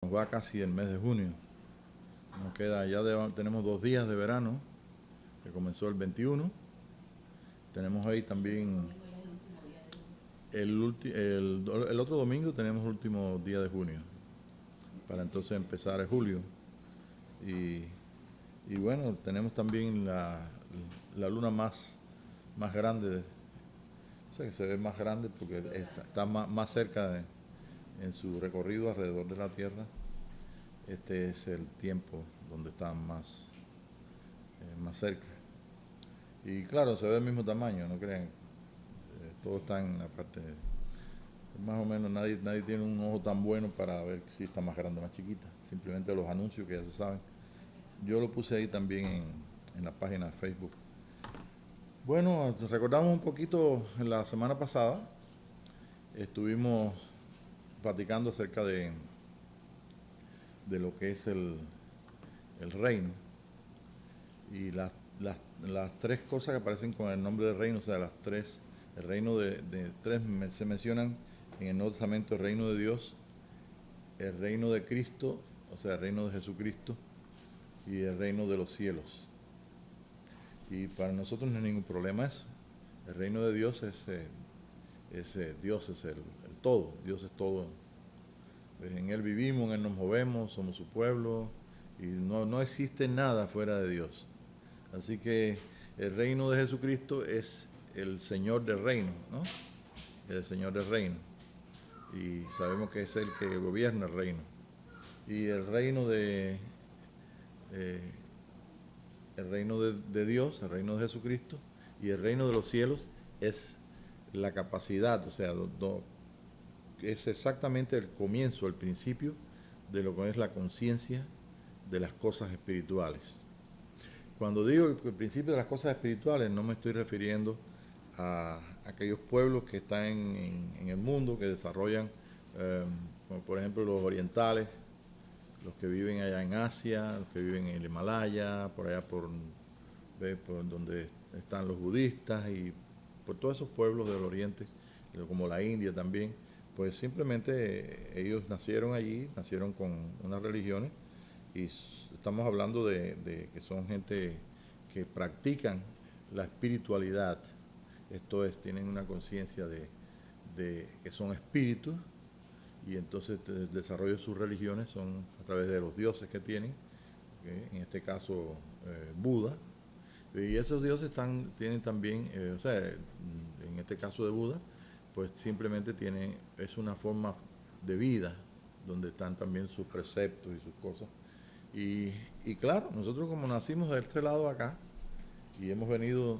nos va casi el mes de junio. Nos queda, tenemos 2 días de verano, que comenzó el 21. Tenemos ahí también el otro domingo tenemos el último día de junio, para entonces empezar el julio. Y bueno, tenemos también la luna más grande, o sea, que se ve más grande porque está más cerca en su recorrido alrededor de la Tierra. Este es el tiempo donde está más cerca. Y claro, se ve el mismo tamaño, no crean. Todo está en la parte. Más o menos nadie tiene un ojo tan bueno para ver si está más grande o más chiquita. Simplemente los anuncios que ya se saben. Yo lo puse ahí también en la página de Facebook. Bueno, recordamos un poquito la semana pasada. Estuvimos platicando acerca de lo que es el reino. Y las tres cosas que aparecen con el nombre de reino, o sea, el reino de tres se mencionan en el Nuevo Testamento: el reino de Dios, el reino de Cristo, o sea, el reino de Jesucristo, y el reino de los cielos. Y para nosotros no hay ningún problema eso. El reino de Dios Dios es el todo, Dios es todo. En Él vivimos, en Él nos movemos, somos su pueblo, y no existe nada fuera de Dios. Así que el reino de Jesucristo es el Señor del reino, ¿no? El Señor del reino. Y sabemos que es el que gobierna el reino. Y el reino de Dios, el reino de Jesucristo, y el reino de los cielos es la capacidad, o sea, es exactamente el comienzo, el principio de lo que es la conciencia de las cosas espirituales. Cuando digo el principio de las cosas espirituales, no me estoy refiriendo a aquellos pueblos que están en el mundo, que desarrollan, como por ejemplo los orientales, los que viven allá en Asia, los que viven en el Himalaya, por allá por donde están los budistas y por todos esos pueblos del oriente, como la India también. Pues simplemente ellos nacieron allí, nacieron con unas religiones, y estamos hablando de que son gente que practican la espiritualidad. Esto es, tienen una conciencia de que son espíritus, y entonces el desarrollo de sus religiones son a través de los dioses que tienen, en este caso Buda. Y esos dioses tienen también, o sea, en este caso de Buda, pues simplemente es una forma de vida donde están también sus preceptos y sus cosas. Y claro, nosotros como nacimos de este lado acá y hemos venido,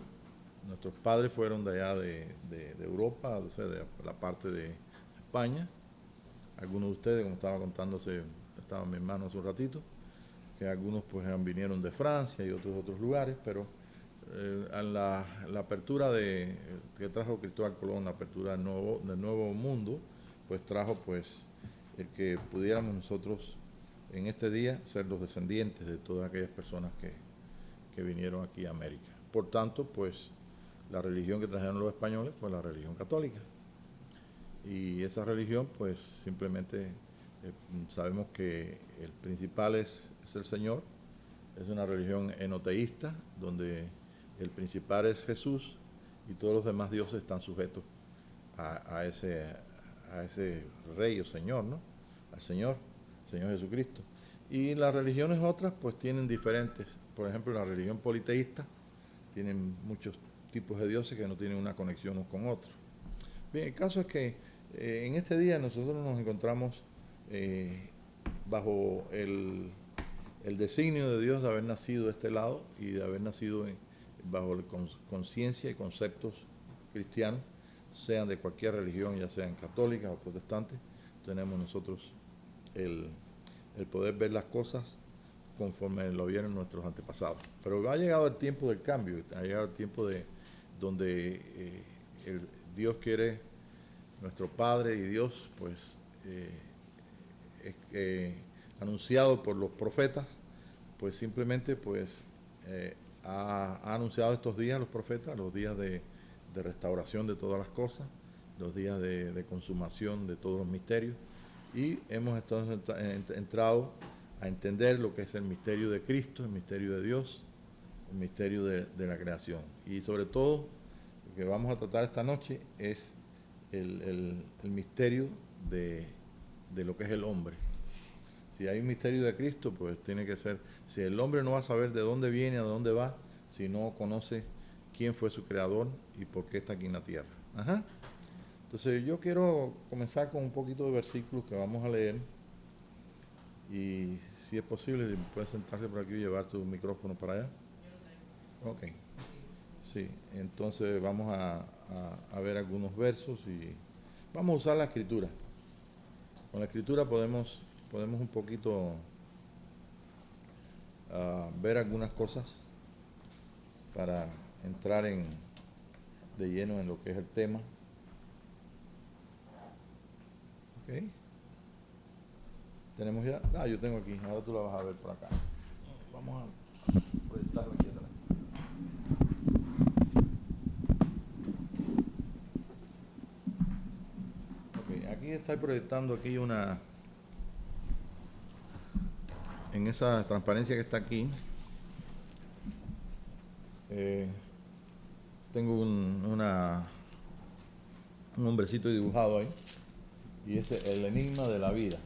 nuestros padres fueron de allá de Europa, o sea, de la parte de España. Algunos de ustedes, como estaba contándose, estaba mi hermano hace un ratito, que algunos pues vinieron de Francia y otros lugares, pero la apertura que trajo Cristóbal Colón, la apertura del nuevo mundo, pues trajo pues el que pudiéramos nosotros en este día ser los descendientes de todas aquellas personas que vinieron aquí a América. Por tanto, pues la religión que trajeron los españoles fue la religión católica. Y esa religión, pues simplemente sabemos que el principal es el Señor. Es una religión enoteísta, donde el principal es Jesús y todos los demás dioses están sujetos a ese rey o Señor, ¿no? Al Señor Jesucristo. Y las religiones otras pues tienen diferentes. Por ejemplo, la religión politeísta tienen muchos tipos de dioses que no tienen una conexión unos con otros. Bien, el caso es que en este día nosotros nos encontramos bajo el designio de Dios de haber nacido de este lado y de haber nacido bajo conciencia y conceptos cristianos, sean de cualquier religión, ya sean católicas o protestantes. Tenemos nosotros el poder ver las cosas conforme lo vieron nuestros antepasados. Pero ha llegado el tiempo del cambio, ha llegado el tiempo donde Dios quiere, nuestro Padre y Dios, pues anunciado por los profetas, pues simplemente pues ha anunciado estos días los profetas, los días de restauración de todas las cosas, los días de consumación de todos los misterios, y hemos entonces entrado a entender lo que es el misterio de Cristo, el misterio de Dios, el misterio de la creación. Y sobre todo, lo que vamos a tratar esta noche es el misterio de lo que es el hombre. Si hay un misterio de Cristo, pues tiene que ser, si el hombre no va a saber de dónde viene, a dónde va, si no conoce quién fue su creador y por qué está aquí en la tierra. Ajá. Entonces yo quiero comenzar con un poquito de versículos que vamos a leer, y si es posible, puedes sentarse por aquí y llevar tu micrófono para allá. Ok. Sí, entonces vamos a ver algunos versos y vamos a usar la escritura. Con la escritura podemos un poquito ver algunas cosas para entrar de lleno en lo que es el tema. Ok. Tenemos ya. Yo tengo aquí. Ahora tú la vas a ver por acá. Vamos a proyectarla aquí atrás. Ok. Aquí estoy proyectando aquí en esa transparencia que está aquí. Tengo un hombrecito dibujado ahí, y ese es el enigma de la vida.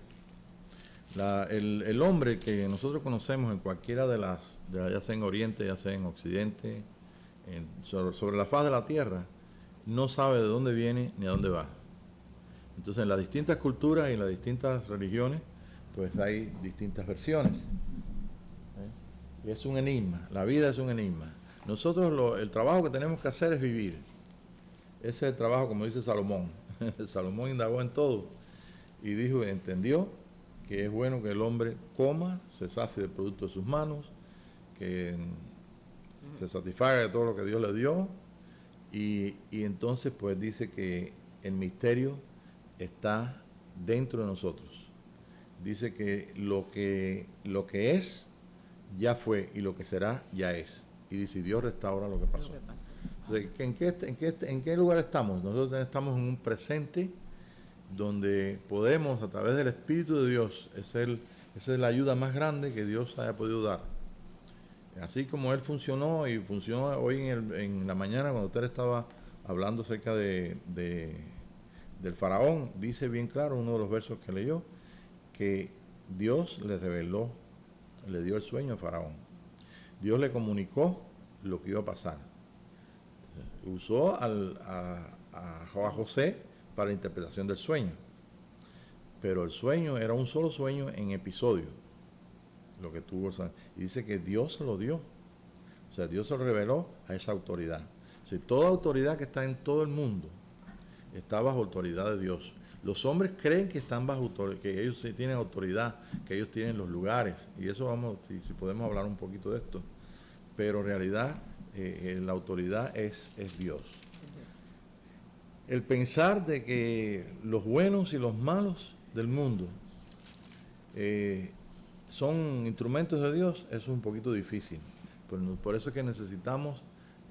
El hombre que nosotros conocemos en cualquiera ya sea en Oriente, ya sea en Occidente, sobre la faz de la tierra, no sabe de dónde viene ni a dónde va. Entonces, en las distintas culturas y en las distintas religiones, pues hay distintas versiones. Y es un enigma, la vida es un enigma. Nosotros el trabajo que tenemos que hacer es vivir. Ese es el trabajo, como dice Salomón. Salomón indagó en todo y entendió que es bueno que el hombre coma, se sacie del producto de sus manos, que se satisfaga de todo lo que Dios le dio, y entonces pues dice que el misterio está dentro de nosotros. Dice que lo que es ya fue y lo que será ya es. Y dice, Dios restaura lo que pasó. Entonces, ¿en qué lugar estamos? Nosotros estamos en un presente donde podemos, a través del Espíritu de Dios, esa es la ayuda más grande que Dios haya podido dar. Así como Él funcionó y funcionó hoy en la mañana cuando usted estaba hablando acerca del faraón, dice bien claro uno de los versos que leyó, que Dios le reveló, le dio el sueño a faraón. Dios le comunicó lo que iba a pasar. Usó a José para la interpretación del sueño, pero el sueño era un solo sueño en episodio, lo que tuvo, y dice que Dios se lo dio, o sea, Dios se lo reveló a esa autoridad. O sea, toda autoridad que está en todo el mundo está bajo autoridad de Dios. Los hombres creen que están que ellos tienen autoridad, que ellos tienen los lugares, y eso vamos, si podemos hablar un poquito de esto, pero en realidad la autoridad es Dios. El pensar de que los buenos y los malos del mundo son instrumentos de Dios es un poquito difícil. Por eso es que necesitamos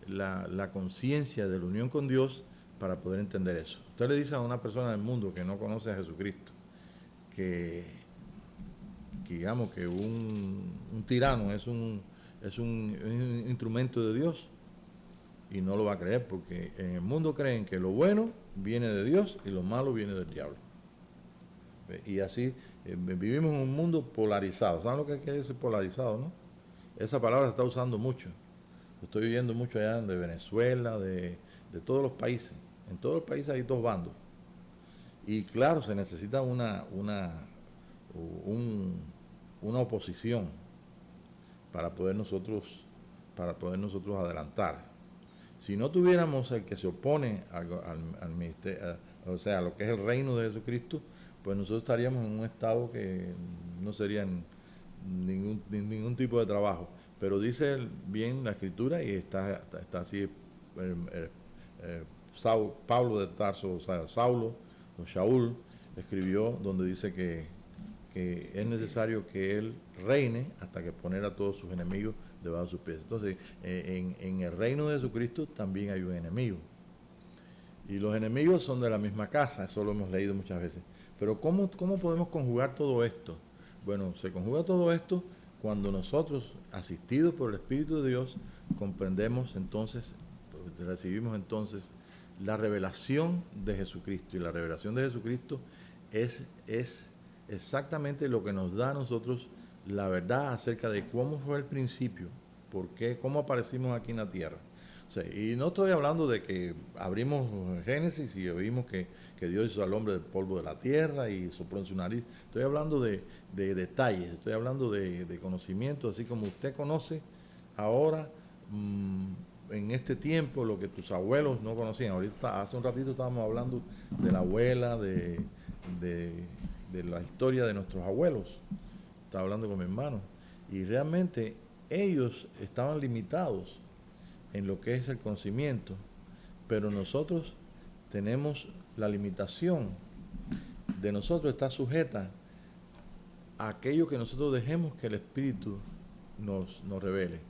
la conciencia de la unión con Dios para poder entender eso. Usted le dice a una persona del mundo que no conoce a Jesucristo que digamos que un tirano es un instrumento de Dios, y no lo va a creer, porque en el mundo creen que lo bueno viene de Dios y lo malo viene del diablo. Y así vivimos en un mundo polarizado. ¿Saben lo que quiere decir polarizado, no? Esa palabra se está usando mucho. Lo estoy viendo mucho allá de Venezuela, de todos los países. En todos los países hay dos bandos. Y claro, se necesita una oposición para poder nosotros adelantar. Si no tuviéramos el que se opone al ministerio, o sea, a lo que es el reino de Jesucristo, pues nosotros estaríamos en un estado que no sería ningún tipo de trabajo. Pero dice bien la Escritura, y está así, Pablo de Tarso, o sea, Saulo, o Shaul, escribió donde dice que es necesario que él reine hasta que poner a todos sus enemigos debajo de sus pies. Entonces, en el reino de Jesucristo también hay un enemigo. Y los enemigos son de la misma casa, eso lo hemos leído muchas veces. Pero ¿cómo podemos conjugar todo esto? Bueno, se conjuga todo esto cuando nosotros, asistidos por el Espíritu de Dios, comprendemos entonces, recibimos entonces la revelación de Jesucristo. Y la revelación de Jesucristo es exactamente lo que nos da a nosotros la verdad acerca de cómo fue el principio, por qué, cómo aparecimos aquí en la tierra. O sea, y no estoy hablando de que abrimos Génesis y vimos que Dios hizo al hombre del polvo de la tierra y sopló en su nariz. Estoy hablando de detalles, estoy hablando de conocimiento, así como usted conoce ahora, en este tiempo, lo que tus abuelos no conocían. Ahorita, hace un ratito estábamos hablando de la abuela, de la historia de nuestros abuelos. Estaba hablando con mi hermano. Y realmente ellos estaban limitados en lo que es el conocimiento, pero nosotros tenemos la limitación de nosotros, está sujeta a aquello que nosotros dejemos que el Espíritu nos revele.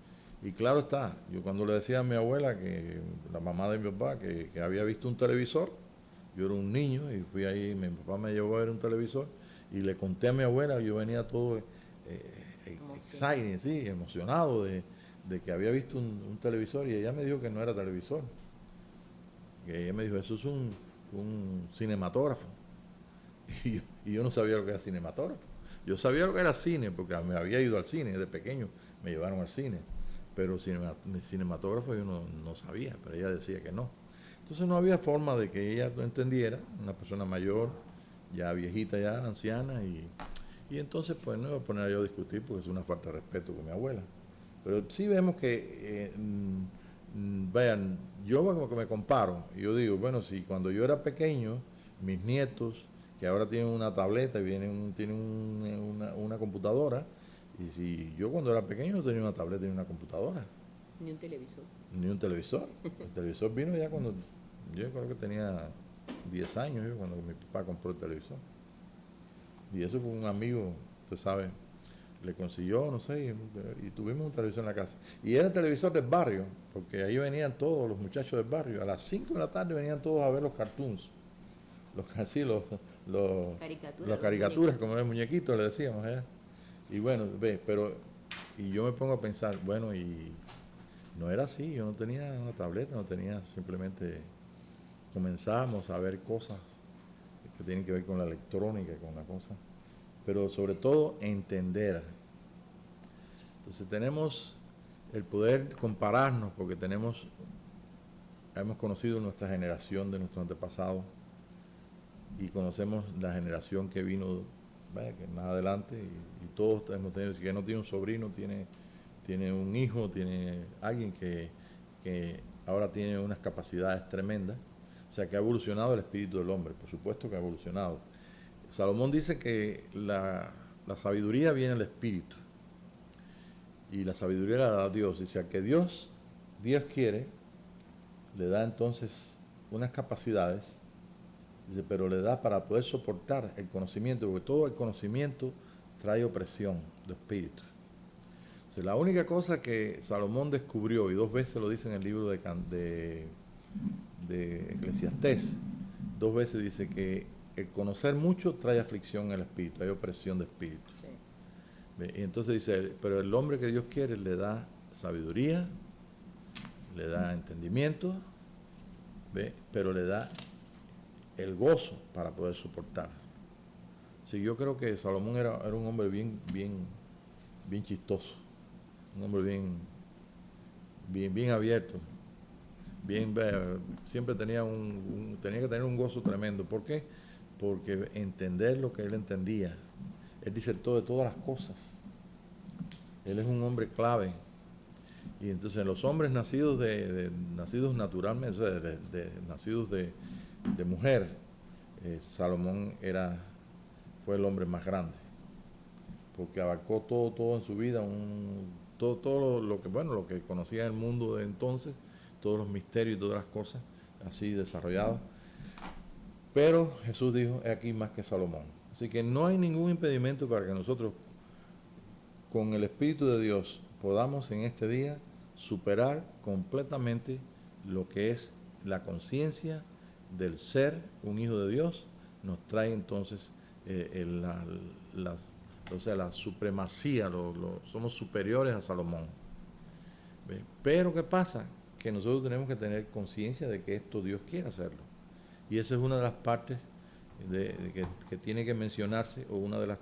Y claro está, yo cuando le decía a mi abuela, que la mamá de mi papá, que había visto un televisor, yo era un niño y fui ahí, mi papá me llevó a ver un televisor y le conté a mi abuela, yo venía todo excited, sí, emocionado de que había visto un televisor, y ella me dijo que no era televisor, que ella me dijo, eso es un cinematógrafo. Y yo no sabía lo que era cinematógrafo. Yo sabía lo que era cine porque me había ido al cine de pequeño, me llevaron al cine, pero cinematógrafo yo no sabía, pero ella decía que no. Entonces no había forma de que ella lo entendiera, una persona mayor, ya viejita, ya anciana, y entonces pues no iba a poner yo a discutir porque es una falta de respeto con mi abuela. Pero sí vemos que, vean, yo como que me comparo, y yo digo, bueno, si cuando yo era pequeño, mis nietos, que ahora tienen una tableta y tienen una computadora, y si yo cuando era pequeño no tenía una tableta ni una computadora. Ni un televisor. Ni un televisor. El televisor vino ya cuando, yo creo que tenía 10 años, cuando mi papá compró el televisor. Y eso fue un amigo, usted sabe, le consiguió, no sé, y tuvimos un televisor en la casa. Y era el televisor del barrio, porque ahí venían todos los muchachos del barrio. A las 5 de la tarde venían todos a ver los cartoons, así, las caricaturas, como el muñequito, le decíamos, ¿eh? Y bueno, ve, pero, y yo me pongo a pensar, bueno, y no era así, yo no tenía una tableta, no tenía, simplemente comenzábamos a ver cosas que tienen que ver con la electrónica, con la cosa, pero sobre todo entender. Entonces tenemos el poder compararnos porque hemos conocido nuestra generación de nuestros antepasados y conocemos la generación que vino, vaya, que más adelante, y todos hemos tenido, si que no tiene un sobrino, tiene un hijo, tiene alguien que ahora tiene unas capacidades tremendas. O sea, que ha evolucionado el espíritu del hombre, por supuesto que ha evolucionado. Salomón dice que la sabiduría viene del espíritu y la sabiduría la da Dios. Dice, a que Dios quiere, le da entonces unas capacidades, dice, pero le da para poder soportar el conocimiento, porque todo el conocimiento trae opresión de espíritu. O sea, la única cosa que Salomón descubrió, y 2 veces lo dice en el libro de Eclesiastés, 2 veces dice que el conocer mucho trae aflicción en el espíritu, hay opresión de espíritu. Sí. Y entonces dice, pero el hombre que Dios quiere le da sabiduría, le da entendimiento, ¿ve? Pero le da el gozo para poder soportar. Sí, yo creo que Salomón era un hombre bien chistoso, un hombre bien abierto, siempre tenía tenía que tener un gozo tremendo. ¿Por qué? Porque entender lo que él entendía. Él disertó de todas las cosas. Él es un hombre clave. Y entonces los hombres nacidos nacidos naturalmente, o sea, nacidos de mujer, Salomón fue el hombre más grande, porque abarcó todo en su vida, todo lo que conocía el mundo de entonces, todos los misterios y todas las cosas así desarrolladas. Pero Jesús dijo, he aquí más que Salomón. Así que no hay ningún impedimento para que nosotros, con el Espíritu de Dios, podamos en este día superar completamente lo que es la conciencia del ser un hijo de Dios. Nos trae entonces o sea, la supremacía, somos superiores a Salomón. ¿Ve? Pero ¿qué pasa? Que nosotros tenemos que tener conciencia de que esto Dios quiere hacerlo. Y esa es una de las partes que tiene que mencionarse, o una de las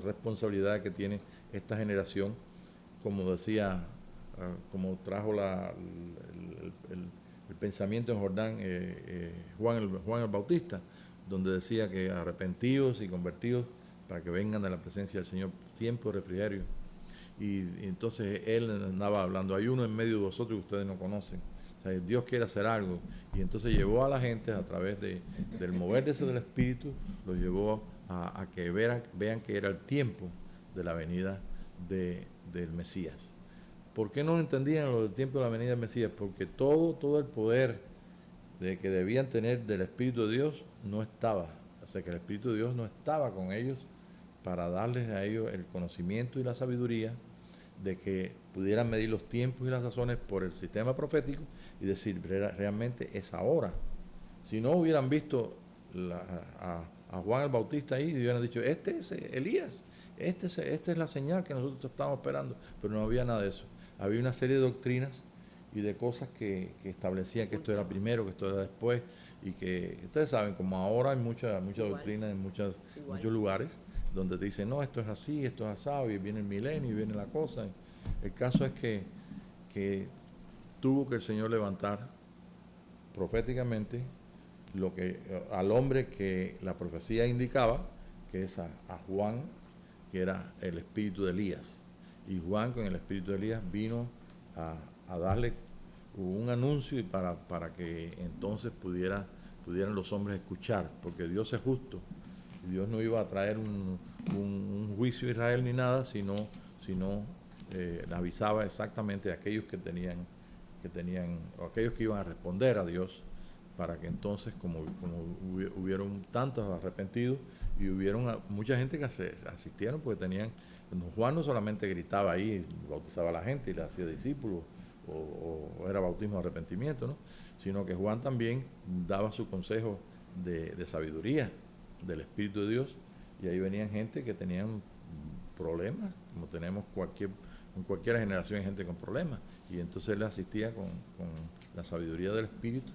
responsabilidades que tiene esta generación, como decía, como trajo el pensamiento en Jordán, Juan el Bautista, donde decía que arrepentidos y convertidos para que vengan de la presencia del Señor, tiempo de refrigerio. Y entonces él andaba hablando, hay uno en medio de vosotros que ustedes no conocen. O sea, Dios quiere hacer algo. Y entonces llevó a la gente a través del moverse del Espíritu, lo llevó a que vean que era el tiempo de la venida del Mesías. ¿Por qué no entendían lo del tiempo de la venida del Mesías? Porque todo el poder que debían tener del Espíritu de Dios no estaba. O sea, que el Espíritu de Dios no estaba con ellos para darles a ellos el conocimiento y la sabiduría de que pudieran medir los tiempos y las razones por el sistema profético y decir, realmente es ahora. Si no hubieran visto a Juan el Bautista ahí y hubieran dicho, este es Elías, esta es la señal que nosotros estamos esperando, pero no había nada de eso. Había una serie de doctrinas y de cosas que establecían que esto era primero, que esto era después, y que ustedes saben, como ahora hay mucha doctrina en muchos lugares, donde te dicen, no, esto es así, esto es asado, y viene el milenio, y viene la cosa. El caso es que tuvo que el Señor levantar proféticamente al hombre que la profecía indicaba, que es a Juan, que era el espíritu de Elías. Y Juan, con el espíritu de Elías, vino a darle un anuncio y para que entonces pudieran los hombres escuchar, porque Dios es justo. Dios no iba a traer un juicio a Israel ni nada, sino avisaba exactamente a aquellos que tenían, o aquellos que iban a responder a Dios, para que entonces, como hubieron tantos arrepentidos y hubieron mucha gente que asistieron, porque Juan no solamente gritaba ahí, bautizaba a la gente y le hacía discípulos, o era bautismo de arrepentimiento, ¿no? Sino que Juan también daba su consejo de sabiduría del Espíritu de Dios, y ahí venían gente que tenían problemas, como tenemos en cualquier generación hay gente con problemas, y entonces él asistía con la sabiduría del Espíritu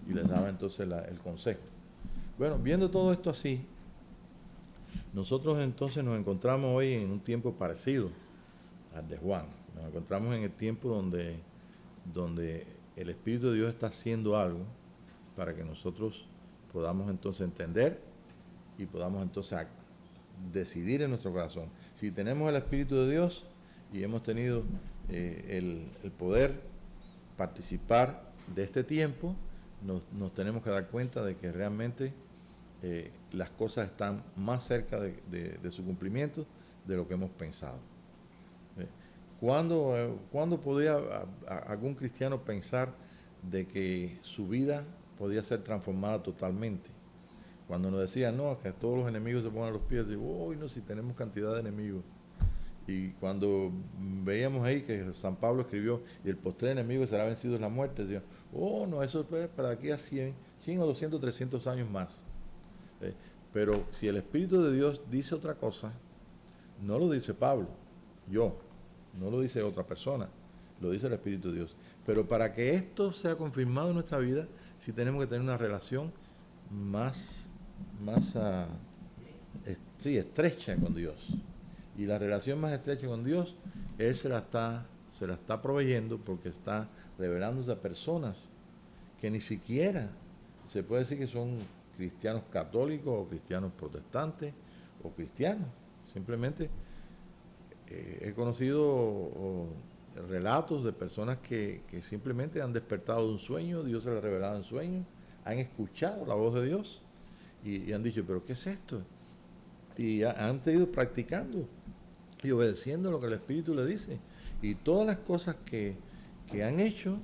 y les daba entonces el consejo. Bueno, viendo todo esto así, nosotros entonces nos encontramos hoy en un tiempo parecido al de Juan. Nos encontramos en el tiempo donde el Espíritu de Dios está haciendo algo para que nosotros podamos entonces entender y podamos entonces decidir en nuestro corazón. Si tenemos el Espíritu de Dios y hemos tenido el poder participar de este tiempo, nos tenemos que dar cuenta de que realmente las cosas están más cerca de su cumplimiento de lo que hemos pensado. ¿Cuándo podía algún cristiano pensar de que su vida podía ser transformada totalmente? Cuando nos decían, no, que todos los enemigos se pongan a los pies, digo, uy, no, si tenemos cantidad de enemigos. Y cuando veíamos ahí que San Pablo escribió, y el postrer enemigo será vencido en la muerte, decían, oh, no, eso es para aquí a 100 o 200, 300 años más. Pero si el Espíritu de Dios dice otra cosa, no lo dice Pablo, no lo dice otra persona, lo dice el Espíritu de Dios. Pero para que esto sea confirmado en nuestra vida, sí tenemos que tener una relación más estrecha con Dios. Y la relación más estrecha con Dios, Él se la está proveyendo, porque está revelándose a personas que ni siquiera se puede decir que son cristianos católicos o cristianos protestantes o cristianos. Simplemente he conocido relatos de personas que simplemente han despertado de un sueño, Dios se les ha revelado en sueños, han escuchado la voz de Dios y han dicho, pero ¿qué es esto? Y han seguido practicando y obedeciendo lo que el Espíritu le dice. Y todas las cosas que han hecho,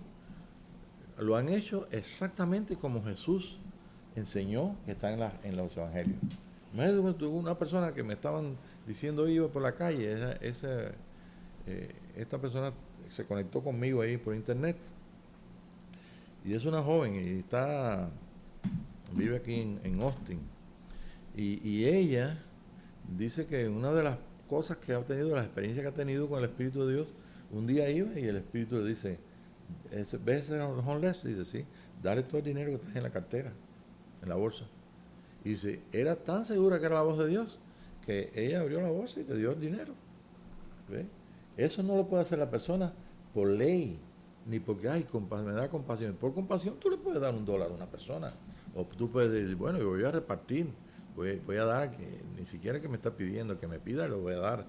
lo han hecho exactamente como Jesús enseñó, que está en los evangelios. Imagínate una persona que me estaban diciendo, iba por la calle, esta persona se conectó conmigo ahí por internet, y es una joven y vive aquí en Austin, y ella dice que una de las cosas que ha tenido, las experiencias que ha tenido con el Espíritu de Dios, un día iba y el Espíritu le dice, ¿ves ese homeless? Dice, sí, dale todo el dinero que traes en la cartera, en la bolsa. Y dice, era tan segura que era la voz de Dios, que ella abrió la bolsa y le dio el dinero. ¿Ve? Eso no lo puede hacer la persona por ley, ni porque, ay, me da compasión. Por compasión tú le puedes dar $1 a una persona. O tú puedes decir, bueno, yo voy a repartir, voy a dar, que ni siquiera que me está pidiendo, que me pida, lo voy a dar.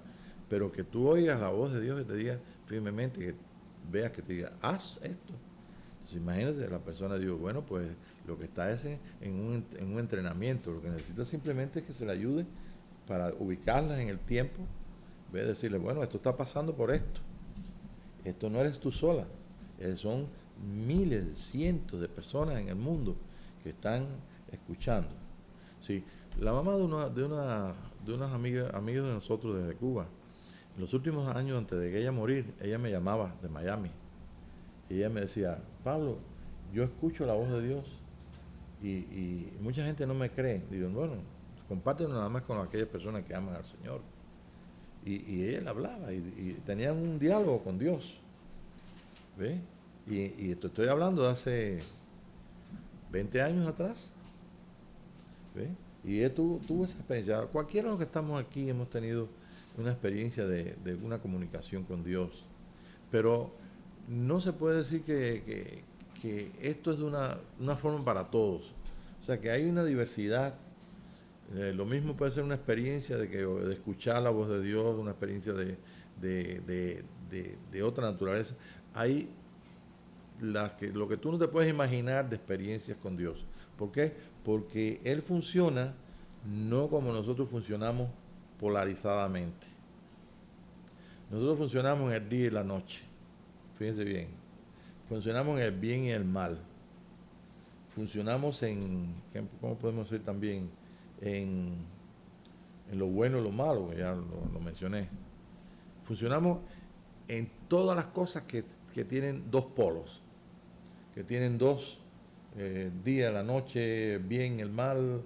Pero que tú oigas la voz de Dios y te diga firmemente, que veas que te diga, haz esto. Entonces, imagínate, la persona dice, bueno, pues lo que está es en un entrenamiento, lo que necesita simplemente es que se le ayude para ubicarlas en el tiempo. Ve a decirle, bueno, esto está pasando por esto. Esto no eres tú sola. Son miles, cientos de personas en el mundo que están escuchando. Sí, la mamá de unas amigas de nosotros desde Cuba, en los últimos años antes de que ella morir, ella me llamaba de Miami. Y ella me decía, Pablo, yo escucho la voz de Dios y mucha gente no me cree. Digo, bueno, compártelo nada más con aquellas personas que aman al Señor. Y ella le hablaba y tenían un diálogo con Dios. ¿Ve? Y te estoy hablando de hace 20 años atrás. ¿Ve? Y él tuvo esa experiencia. Cualquiera de los que estamos aquí hemos tenido una experiencia de una comunicación con Dios. Pero no se puede decir que esto es de una forma para todos. O sea, que hay una diversidad. Lo mismo puede ser una experiencia de escuchar la voz de Dios, una experiencia de otra naturaleza. Hay lo que tú no te puedes imaginar de experiencias con Dios. ¿Por qué? Porque Él funciona no como nosotros funcionamos polarizadamente. Nosotros funcionamos en el día y la noche. Fíjense bien. Funcionamos en el bien y el mal. Funcionamos ¿cómo podemos decir también? En lo bueno y lo malo, que ya lo mencioné. Funcionamos en todas las cosas que tienen dos polos, que tienen dos, día, la noche, bien, el mal.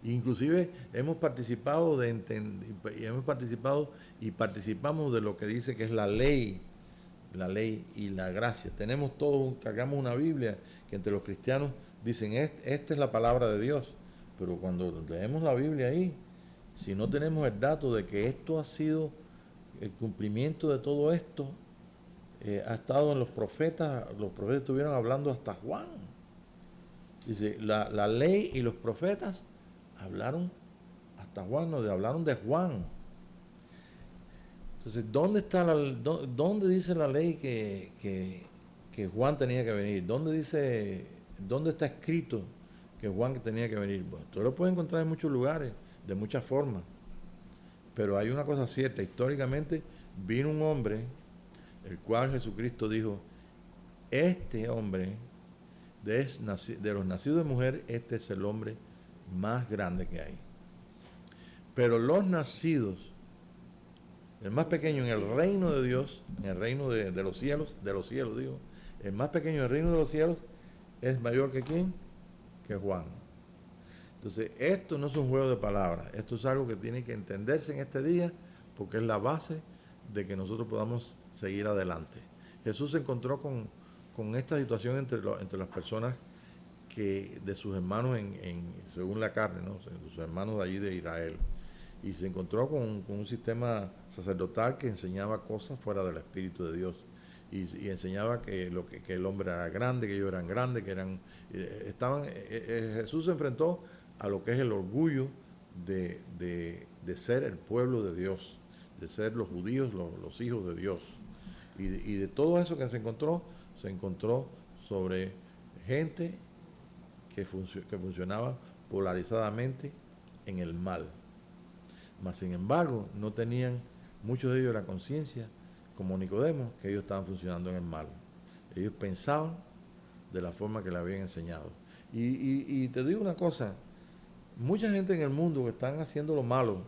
Inclusive hemos participado y participamos de lo que dice que es la ley y la gracia. Cargamos una Biblia que entre los cristianos dicen, esta es la palabra de Dios. Pero cuando leemos la Biblia ahí, si no tenemos el dato de que esto ha sido el cumplimiento de todo esto, ha estado en los profetas estuvieron hablando hasta Juan. Dice, la ley y los profetas hablaron hasta Juan, hablaron de Juan. Entonces, ¿dónde dice la ley que Juan tenía que venir? ¿Dónde está escrito que Juan tenía que venir? Bueno, tú lo puedes encontrar en muchos lugares, de muchas formas. Pero hay una cosa cierta, históricamente vino un hombre, el cual Jesucristo dijo, este hombre, de los nacidos de mujer, este es el hombre más grande que hay. Pero los nacidos, el más pequeño en el reino de Dios, en el reino de los cielos digo, el más pequeño en el reino de los cielos es mayor que ¿quién? Que Juan. Entonces, esto no es un juego de palabras, esto es algo que tiene que entenderse en este día, porque es la base de que nosotros podamos seguir adelante. Jesús se encontró con esta situación entre las personas de sus hermanos según la carne, ¿no? De sus hermanos de allí de Israel. Y se encontró con un sistema sacerdotal que enseñaba cosas fuera del Espíritu de Dios. Y enseñaba que el hombre era grande, que ellos eran grandes, Jesús se enfrentó a lo que es el orgullo de ser el pueblo de Dios, de ser los judíos, los hijos de Dios. Y de todo eso que se encontró sobre gente que funcionaba polarizadamente en el mal. Mas sin embargo, no tenían muchos de ellos la conciencia, como Nicodemo, que ellos estaban funcionando en el mal. Ellos pensaban de la forma que le habían enseñado. Y te digo una cosa, mucha gente en el mundo que están haciendo lo malo,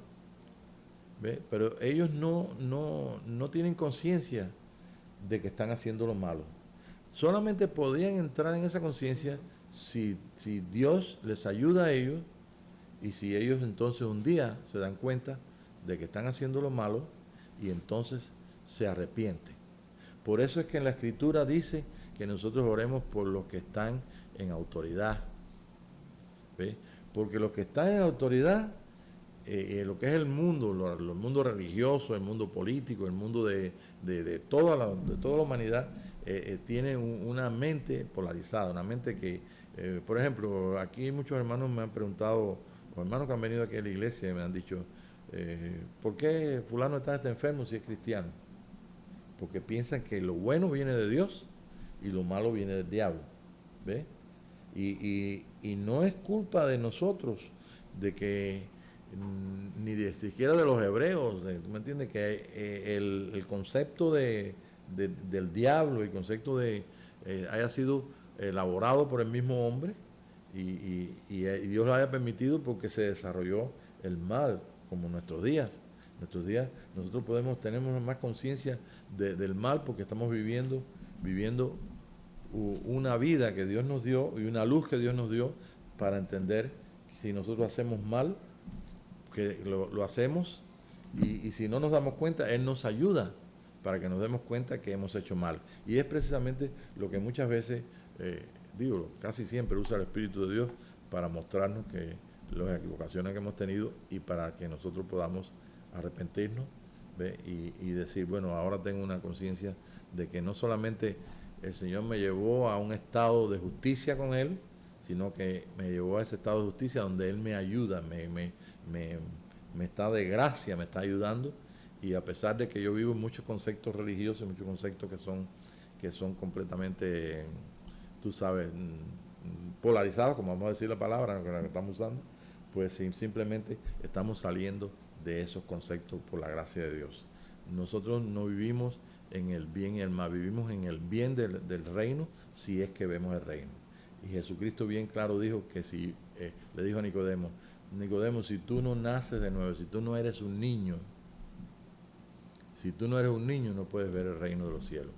¿ve? Pero ellos no tienen conciencia de que están haciendo lo malo. Solamente podrían entrar en esa conciencia si Dios les ayuda a ellos Y si ellos entonces un día se dan cuenta de que están haciendo lo malo y entonces se arrepienten. Por eso es que en la Escritura dice que nosotros oremos por los que están en autoridad. ¿Ve? Porque los que están en autoridad, lo que es el mundo, el mundo religioso, el mundo político, el mundo de toda la humanidad, tiene una mente polarizada, una mente que, por ejemplo, aquí muchos hermanos me han preguntado, o hermanos que han venido aquí a la iglesia me han dicho, ¿por qué fulano está enfermo si es cristiano? Porque piensan que lo bueno viene de Dios y lo malo viene del diablo. ¿Ve? Y no es culpa de nosotros, de que ni de siquiera de los hebreos, ¿tú me entiendes? Que el concepto del diablo, el concepto de haya sido elaborado por el mismo hombre y Dios lo haya permitido porque se desarrolló el mal, como en nuestros días. Nuestros días nosotros tenemos más conciencia del mal porque estamos viviendo una vida que Dios nos dio y una luz que Dios nos dio para entender que si nosotros hacemos mal, que lo hacemos y si no nos damos cuenta, Él nos ayuda para que nos demos cuenta que hemos hecho mal. Y es precisamente lo que muchas veces, casi siempre usa el Espíritu de Dios para mostrarnos que las equivocaciones que hemos tenido y para que nosotros podamos arrepentirnos, ¿ve? Y decir, bueno, ahora tengo una conciencia de que no solamente el Señor me llevó a un estado de justicia con Él, sino que me llevó a ese estado de justicia donde Él me ayuda, me está de gracia, me está ayudando. Y a pesar de que yo vivo en muchos conceptos religiosos, muchos conceptos que son completamente, tú sabes, polarizados, como vamos a decir la palabra que estamos usando, pues simplemente estamos saliendo de esos conceptos por la gracia de Dios. Nosotros no vivimos en el bien y el mal, vivimos en el bien del reino si es que vemos el reino. Y Jesucristo bien claro dijo que si, le dijo a Nicodemo, si tú no naces de nuevo, si tú no eres un niño, no puedes ver el reino de los cielos.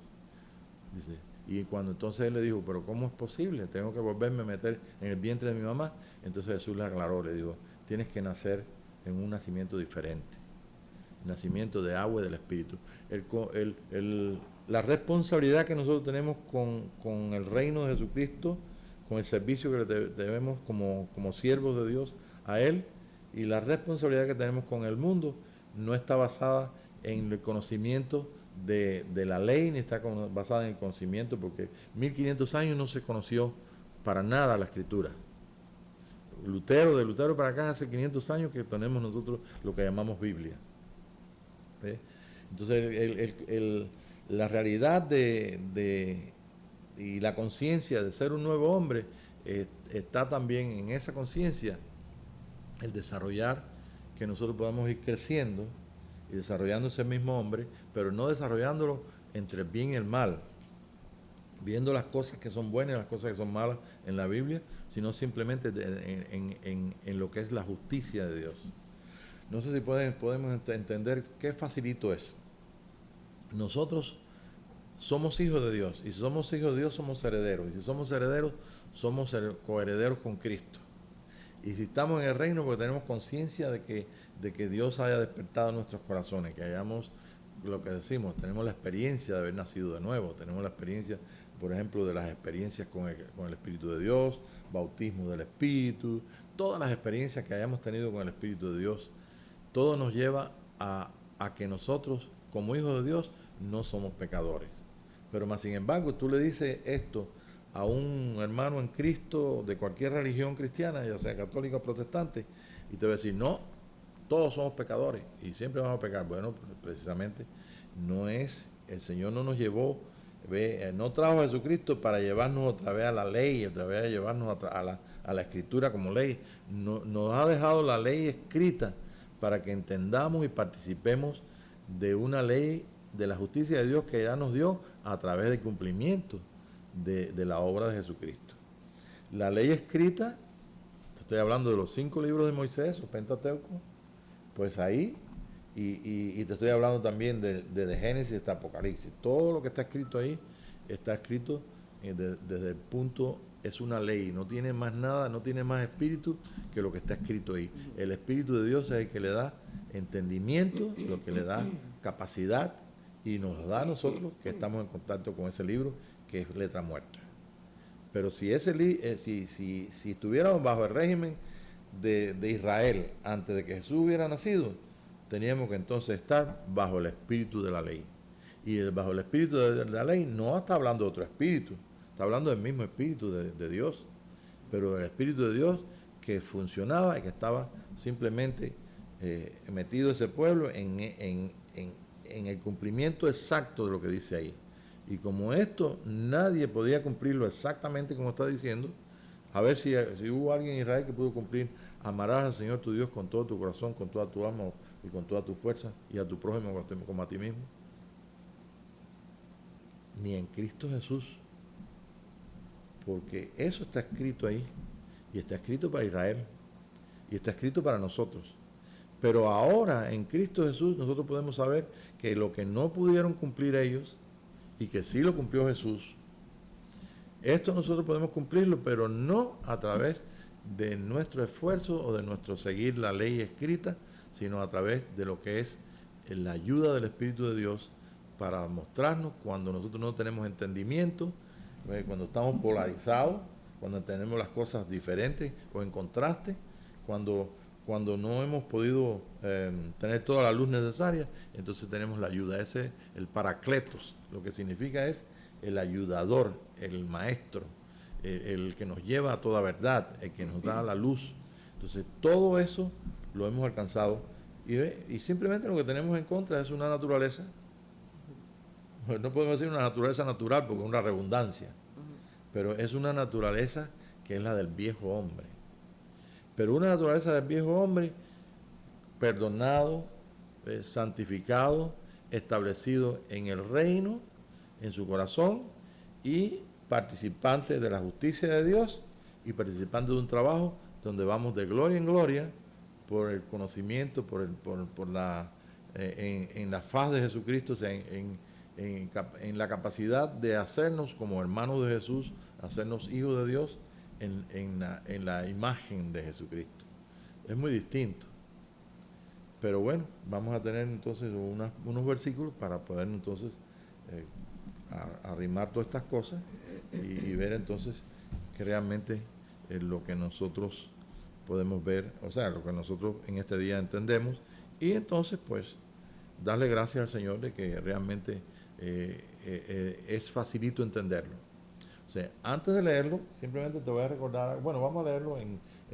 Dice, y cuando entonces él le dijo, pero ¿cómo es posible? Tengo que volverme a meter en el vientre de mi mamá. Entonces Jesús le aclaró, le dijo, tienes que nacer en un nacimiento diferente, nacimiento de agua y del Espíritu. La responsabilidad que nosotros tenemos con el reino de Jesucristo, con el servicio que le debemos como siervos de Dios a Él, y la responsabilidad que tenemos con el mundo no está basada en el conocimiento de la ley, ni está basada en el conocimiento, porque 1500 años no se conoció para nada la Escritura. De Lutero para acá hace 500 años que tenemos nosotros lo que llamamos Biblia. ¿Ve? Entonces la realidad y la conciencia de ser un nuevo hombre está también en esa conciencia, el desarrollar que nosotros podamos ir creciendo y desarrollando ese mismo hombre, pero no desarrollándolo entre el bien y el mal, viendo las cosas que son buenas y las cosas que son malas en la Biblia, sino simplemente en lo que es la justicia de Dios. No sé si podemos entender qué facilito es. Nosotros somos hijos de Dios, y si somos hijos de Dios somos herederos, y si somos herederos somos coherederos con Cristo. Y si estamos en el reino, porque tenemos conciencia de que Dios haya despertado nuestros corazones, que hayamos, lo que decimos, tenemos la experiencia de haber nacido de nuevo, tenemos la experiencia, por ejemplo, de las experiencias con el Espíritu de Dios, bautismo del Espíritu, todas las experiencias que hayamos tenido con el Espíritu de Dios, todo nos lleva a que nosotros, como hijos de Dios, no somos pecadores. Pero más sin embargo, tú le dices esto a un hermano en Cristo de cualquier religión cristiana, ya sea católica o protestante, y te va a decir, no, todos somos pecadores y siempre vamos a pecar. Bueno, precisamente no es, el Señor no nos llevó, no trajo a Jesucristo para llevarnos otra vez a la ley, otra vez a llevarnos a la escritura como ley. Nos ha dejado la ley escrita para que entendamos y participemos de una ley de la justicia de Dios que ya nos dio a través del cumplimiento de la obra de Jesucristo. La ley escrita, estoy hablando de los 5 libros de Moisés, los Pentateuco, pues ahí, y te estoy hablando también de Génesis hasta Apocalipsis. Todo lo que está escrito ahí está escrito desde el punto es una ley, no tiene más nada, no tiene más espíritu que lo que está escrito ahí. El Espíritu de Dios es el que le da entendimiento, lo que le da capacidad y nos da a nosotros que estamos en contacto con ese libro que es letra muerta. Pero si si estuviéramos bajo el régimen de Israel antes de que Jesús hubiera nacido, teníamos que entonces estar bajo el espíritu de la ley. Y bajo el espíritu de la ley no está hablando de otro espíritu, está hablando del mismo espíritu de Dios, pero del espíritu de Dios que funcionaba y que estaba simplemente metido ese pueblo en el cumplimiento exacto de lo que dice ahí. Y como esto nadie podía cumplirlo exactamente como está diciendo, a ver si hubo alguien en Israel que pudo cumplir: amarás al Señor tu Dios con todo tu corazón, con toda tu alma y con toda tu fuerza, y a tu prójimo como a ti mismo. Ni en Cristo Jesús, porque eso está escrito ahí, y está escrito para Israel, y está escrito para nosotros. Pero ahora en Cristo Jesús nosotros podemos saber que lo que no pudieron cumplir ellos, y que sí lo cumplió Jesús, esto nosotros podemos cumplirlo, pero no a través de nuestro esfuerzo o de nuestro seguir la ley escrita, sino a través de lo que es la ayuda del Espíritu de Dios para mostrarnos cuando nosotros no tenemos entendimiento, cuando estamos polarizados, cuando tenemos las cosas diferentes o en contraste, cuando no hemos podido tener toda la luz necesaria, entonces tenemos la ayuda. Ese es el paracletos, lo que significa es el ayudador, el maestro, el que nos lleva a toda verdad, el que nos da la luz. Entonces todo eso lo hemos alcanzado y simplemente lo que tenemos en contra es una naturaleza. No podemos decir una naturaleza natural porque es una redundancia, pero es una naturaleza que es la del viejo hombre. Pero una naturaleza del viejo hombre perdonado, santificado, establecido en el reino, en su corazón, y participante de la justicia de Dios y participante de un trabajo donde vamos de gloria en gloria por el conocimiento, en la faz de Jesucristo, o sea, en la capacidad de hacernos como hermanos de Jesús, hacernos hijos de Dios en la imagen de Jesucristo. Es muy distinto. Pero bueno, vamos a tener entonces unos versículos para poder entonces arrimar todas estas cosas y ver entonces que realmente lo que nosotros podemos ver, o sea, lo que nosotros en este día entendemos, y entonces pues darle gracias al Señor de que realmente es facilito entenderlo. O sea, antes de leerlo, simplemente te voy a recordar, bueno, vamos a leerlo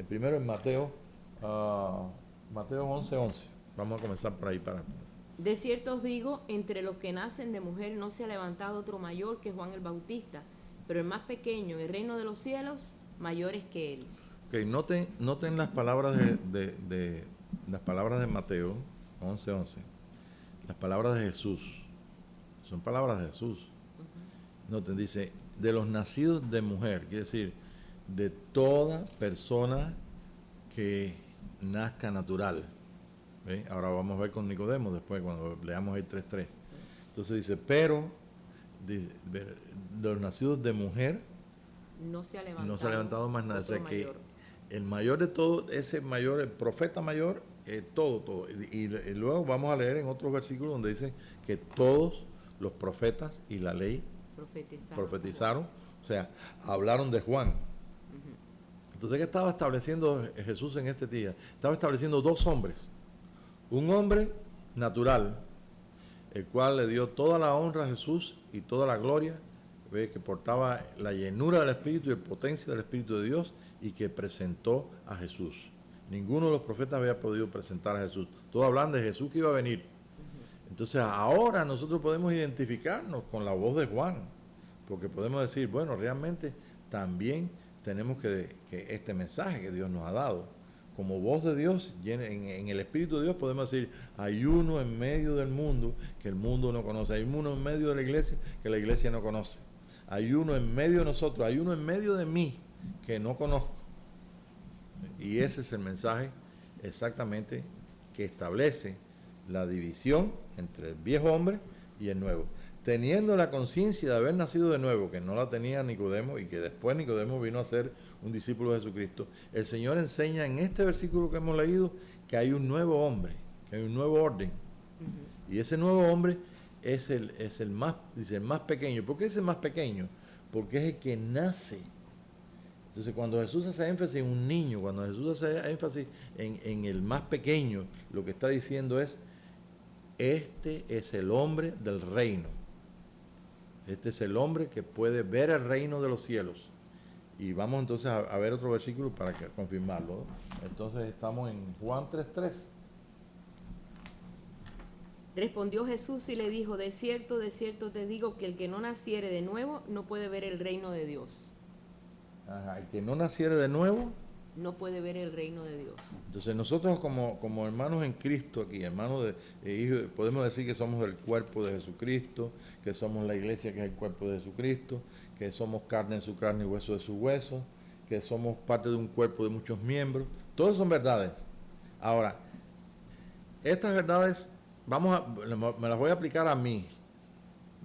primero en Mateo, Mateo 11:11. Vamos a comenzar por ahí para... De cierto os digo, entre los que nacen de mujer no se ha levantado otro mayor que Juan el Bautista, pero el más pequeño en el reino de los cielos, mayor es que él. Ok, noten las palabras las palabras de Mateo 11:11. Las palabras de Jesús. Son palabras de Jesús. Noten, dice, de los nacidos de mujer, quiere decir, de toda persona que nazca natural. ¿Ve? Ahora vamos a ver con Nicodemo después, cuando leamos el 3:3. Entonces dice, pero de los nacidos de mujer no se ha levantado más nada. O sea que mayor. El mayor de todos, ese mayor, el profeta mayor, todo. Y luego vamos a leer en otros versículos donde dice que todos los profetas y la ley profetizaron, o sea, hablaron de Juan. Entonces, ¿qué estaba estableciendo Jesús en este día? Estaba estableciendo dos hombres. Un hombre natural, el cual le dio toda la honra a Jesús y toda la gloria, ¿ve? Que portaba la llenura del Espíritu y la potencia del Espíritu de Dios y que presentó a Jesús. Ninguno de los profetas había podido presentar a Jesús. Todos hablan de Jesús que iba a venir. Entonces ahora nosotros podemos identificarnos con la voz de Juan, porque podemos decir, bueno, realmente también tenemos que este mensaje que Dios nos ha dado, como voz de Dios, en el Espíritu de Dios podemos decir, hay uno en medio del mundo que el mundo no conoce, hay uno en medio de la iglesia que la iglesia no conoce, hay uno en medio de nosotros, hay uno en medio de mí que no conozco. Y ese es el mensaje exactamente que establece la división entre el viejo hombre y el nuevo. teniendo la conciencia de haber nacido de nuevo, que no la tenía Nicodemo y que después Nicodemo vino a ser un discípulo de Jesucristo, el Señor enseña en este versículo que hemos leído que hay un nuevo hombre, que hay un nuevo orden. Y ese nuevo hombre es el más, dice, el más pequeño. ¿Por qué es el más pequeño? Porque es el que nace. Entonces, cuando Jesús hace énfasis en un niño, cuando Jesús hace énfasis en el más pequeño, lo que está diciendo es, este es el hombre del reino. Este es el hombre que puede ver el reino de los cielos. Y vamos entonces a ver otro versículo para confirmarlo. Entonces estamos en Juan 3:3. Respondió Jesús y le dijo, de cierto te digo que el que no naciere de nuevo no puede ver el reino de Dios. Ajá, el que no naciere de nuevo no puede ver el reino de Dios. Entonces nosotros como hermanos en Cristo aquí, hermanos de hijos, podemos decir que somos el cuerpo de Jesucristo, que somos la iglesia que es el cuerpo de Jesucristo, que somos carne de su carne y hueso de su hueso, que somos parte de un cuerpo de muchos miembros. Todas son verdades. Ahora, estas verdades me las voy a aplicar a mí.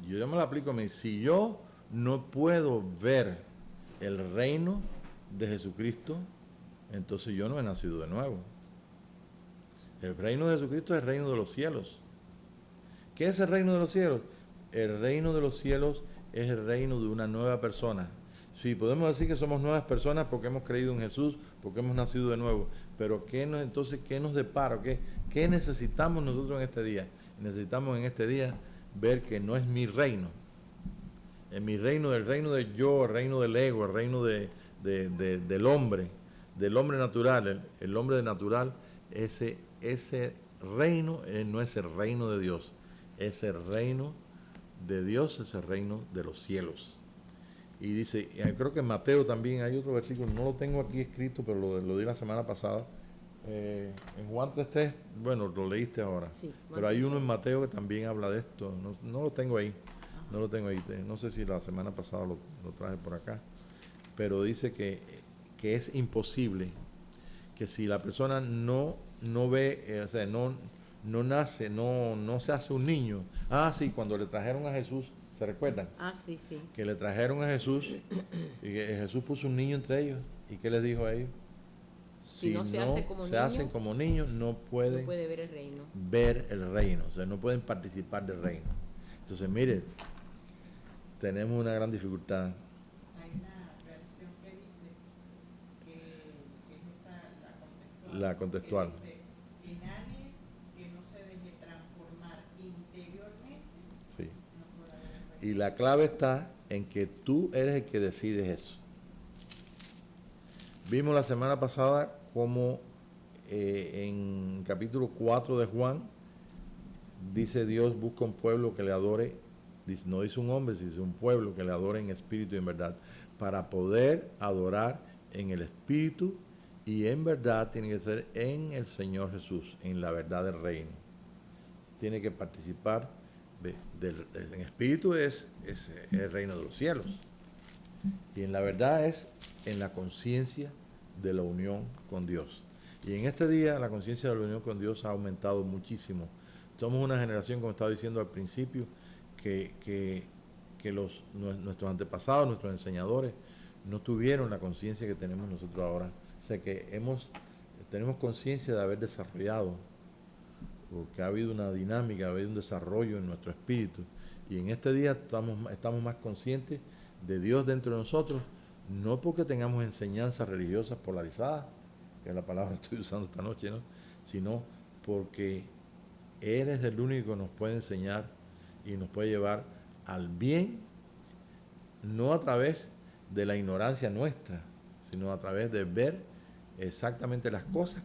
Yo me las aplico a mí. Si yo no puedo ver el reino de Jesucristo, entonces yo no he nacido de nuevo. El reino de Jesucristo es el reino de los cielos. ¿Qué es el reino de los cielos? El reino de los cielos es el reino de una nueva persona. Sí, podemos decir que somos nuevas personas porque hemos creído en Jesús, porque hemos nacido de nuevo. Pero entonces, ¿qué nos depara? ¿Qué necesitamos nosotros en este día? Necesitamos en este día ver que no es mi reino. En mi reino, el reino del yo, el reino del ego, el reino del hombre natural, el hombre natural, ese reino no es el reino de Dios, es el reino de Dios, es el reino de los cielos. Y dice, creo que en Mateo también hay otro versículo, no lo tengo aquí escrito, pero lo di la semana pasada, en Juan 3:3, bueno, lo leíste ahora, sí, pero hay uno en Mateo que también habla de esto, no lo tengo ahí, no lo tengo ahí, no sé si la semana pasada lo traje por acá, pero dice que es imposible que si la persona no ve, o sea, no nace, no se hace un niño. Sí, cuando le trajeron a Jesús, ¿se recuerdan? Sí, sí. Que le trajeron a Jesús y que Jesús puso un niño entre ellos. ¿Y qué les dijo a ellos? Si no se hacen como niños, no pueden puede ver el reino. Ver el reino, o sea, no pueden participar del reino. Entonces, mire, tenemos una gran dificultad. La contextual. Que dice que nadie que no se deje transformar interiormente. Sí. No podrá ver. Y la clave está en que tú eres el que decides eso. Vimos la semana pasada cómo en capítulo 4 de Juan dice Dios busca un pueblo que le adore, no dice un hombre, dice un pueblo que le adore en espíritu y en verdad, para poder adorar en el espíritu y en verdad tiene que ser en el Señor Jesús, en la verdad del reino. Tiene que participar en espíritu es el reino de los cielos. Y en la verdad es en la conciencia de la unión con Dios. Y en este día la conciencia de la unión con Dios ha aumentado muchísimo. Somos una generación, como estaba diciendo al principio, que nuestros antepasados, nuestros enseñadores, no tuvieron la conciencia que tenemos nosotros ahora. O sea que tenemos conciencia de haber desarrollado, porque ha habido una dinámica, ha habido un desarrollo en nuestro espíritu. Y en este día estamos más conscientes de Dios dentro de nosotros, no porque tengamos enseñanzas religiosas polarizadas, que es la palabra que estoy usando esta noche, ¿no? Sino porque Él es el único que nos puede enseñar y nos puede llevar al bien, no a través de la ignorancia nuestra, sino a través de ver exactamente las cosas